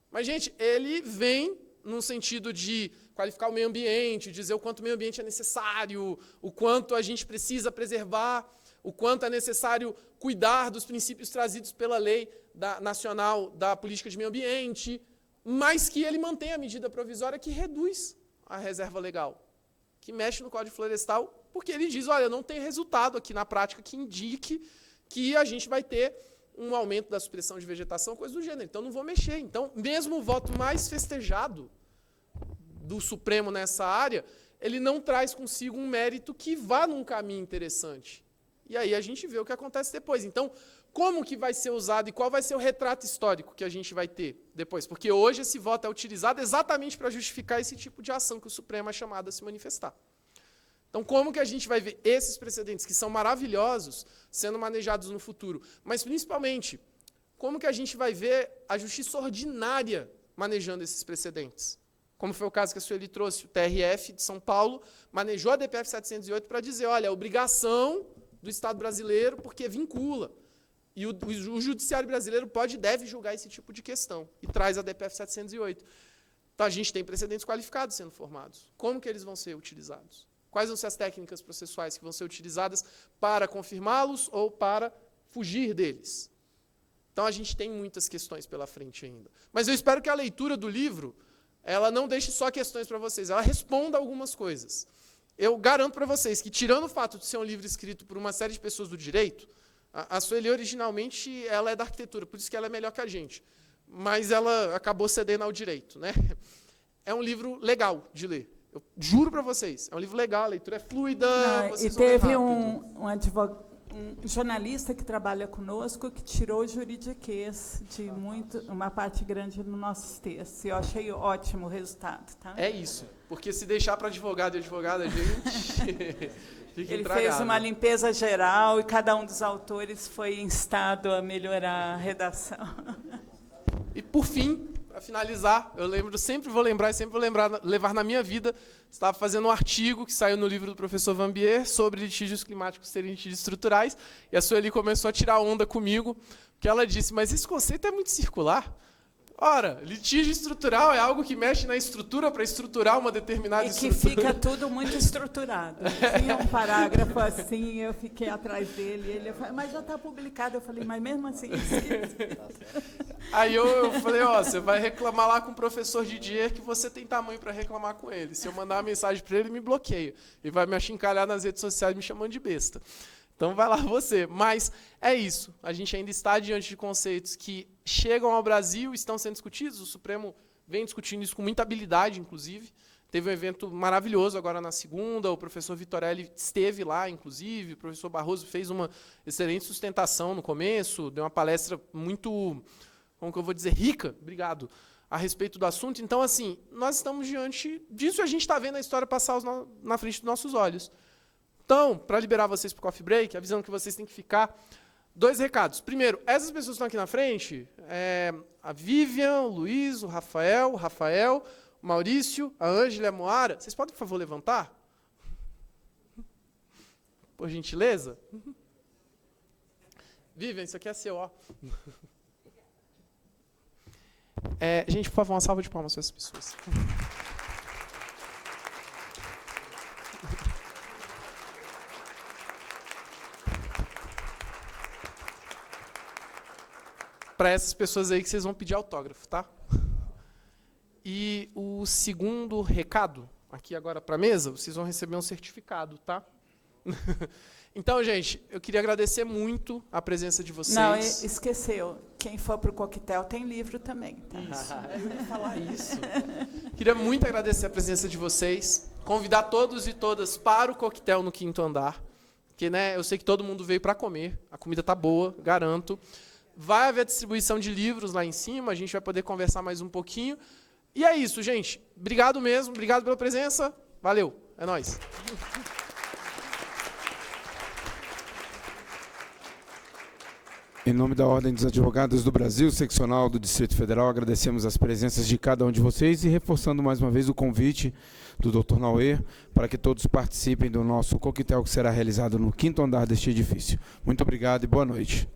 [SPEAKER 2] Mas, gente, ele vem no sentido de qualificar o meio ambiente, dizer o quanto o meio ambiente é necessário, o quanto a gente precisa preservar, o quanto é necessário cuidar dos princípios trazidos pela Lei Nacional da Política de Meio Ambiente, mas que ele mantém a medida provisória que reduz a reserva legal, que mexe no Código Florestal, porque ele diz, olha, não tem resultado aqui na prática que indique que a gente vai ter um aumento da supressão de vegetação, coisa do gênero. Então, não vou mexer. Então, mesmo o voto mais festejado do Supremo nessa área, ele não traz consigo um mérito que vá num caminho interessante. E aí a gente vê o que acontece depois. Então, como que vai ser usado e qual vai ser o retrato histórico que a gente vai ter depois? Porque hoje esse voto é utilizado exatamente para justificar esse tipo de ação que o Supremo é chamado a se manifestar. Então, como que a gente vai ver esses precedentes, que são maravilhosos, sendo manejados no futuro? Mas, principalmente, como que a gente vai ver a justiça ordinária manejando esses precedentes? Como foi o caso que a Sueli trouxe, o TRF de São Paulo manejou a DPF 708 para dizer, olha, é obrigação do Estado brasileiro, porque vincula. E o Judiciário brasileiro pode e deve julgar esse tipo de questão. E traz a DPF 708. Então, a gente tem precedentes qualificados sendo formados. Como que eles vão ser utilizados? Quais vão ser as técnicas processuais que vão ser utilizadas para confirmá-los ou para fugir deles? Então, a gente tem muitas questões pela frente ainda. Mas eu espero que a leitura do livro ela não deixe só questões para vocês, ela responda algumas coisas. Eu garanto para vocês que, tirando o fato de ser um livro escrito por uma série de pessoas do direito, a Sueli, originalmente, ela é da arquitetura, por isso que ela é melhor que a gente. Mas ela acabou cedendo ao direito, né? É um livro legal de ler. Eu juro para vocês, é um livro legal, a leitura é fluida.
[SPEAKER 6] E teve um jornalista que trabalha conosco que tirou o juridiquês de uma parte grande dos nossos textos. Eu achei ótimo o resultado. Tá?
[SPEAKER 2] É isso, porque se deixar para advogado e advogada, gente...
[SPEAKER 6] Ele fez uma limpeza geral e cada um dos autores foi instado a melhorar a redação.
[SPEAKER 2] E, por fim, para finalizar, sempre vou levar na minha vida, estava fazendo um artigo que saiu no livro do professor Vanbier sobre litígios climáticos serem litígios estruturais, e a Sueli começou a tirar onda comigo, porque ela disse, mas esse conceito é muito circular. Ora, litígio estrutural é algo que mexe na estrutura para estruturar uma determinada estrutura.
[SPEAKER 6] E que fica tudo muito estruturado. Tinha um parágrafo assim, eu fiquei atrás dele, ele falou, mas já está publicado. Eu falei, mas mesmo assim...
[SPEAKER 2] Aí eu falei, ó, você vai reclamar lá com o professor Didier que você tem tamanho para reclamar com ele. Se eu mandar uma mensagem para ele me bloqueia. E vai me achincalhar nas redes sociais me chamando de besta. Então vai lá você. Mas é isso. A gente ainda está diante de conceitos que chegam ao Brasil, estão sendo discutidos. O Supremo vem discutindo isso com muita habilidade, inclusive. Teve um evento maravilhoso agora na segunda. O professor Vitorelli esteve lá, inclusive. O professor Barroso fez uma excelente sustentação no começo. Deu uma palestra muito, como que eu vou dizer, rica. Obrigado. A respeito do assunto. Então, assim, nós estamos diante disso e a gente está vendo a história passar na frente dos nossos olhos. Então, para liberar vocês para o coffee break, avisando que vocês têm que ficar, 2 recados. Primeiro, essas pessoas que estão aqui na frente, a Vivian, o Luiz, o Rafael, o Maurício, a Ângela e a Moara, vocês podem, por favor, levantar? Por gentileza? Vivian, isso aqui é seu, ó. Gente, por favor, uma salva de palmas para essas pessoas. Para essas pessoas aí que vocês vão pedir autógrafo, tá? E o segundo recado, aqui agora para a mesa, vocês vão receber um certificado, tá? Então, gente, eu queria agradecer muito a presença de vocês.
[SPEAKER 6] Não, esqueceu. Quem for para o coquetel tem livro também. Tá?
[SPEAKER 2] Eu ia falar isso. Queria muito agradecer a presença de vocês. Convidar todos e todas para o coquetel no 5º andar. Porque, né, eu sei que todo mundo veio para comer. A comida tá boa, garanto. Vai haver distribuição de livros lá em cima. A gente vai poder conversar mais um pouquinho. E é isso, gente. Obrigado mesmo. Obrigado pela presença. Valeu. É nóis.
[SPEAKER 1] Em nome da Ordem dos Advogados do Brasil, seccional do Distrito Federal, agradecemos as presenças de cada um de vocês e reforçando mais uma vez o convite do Dr. Nauer para que todos participem do nosso coquetel que será realizado no 5º andar deste edifício. Muito obrigado e boa noite.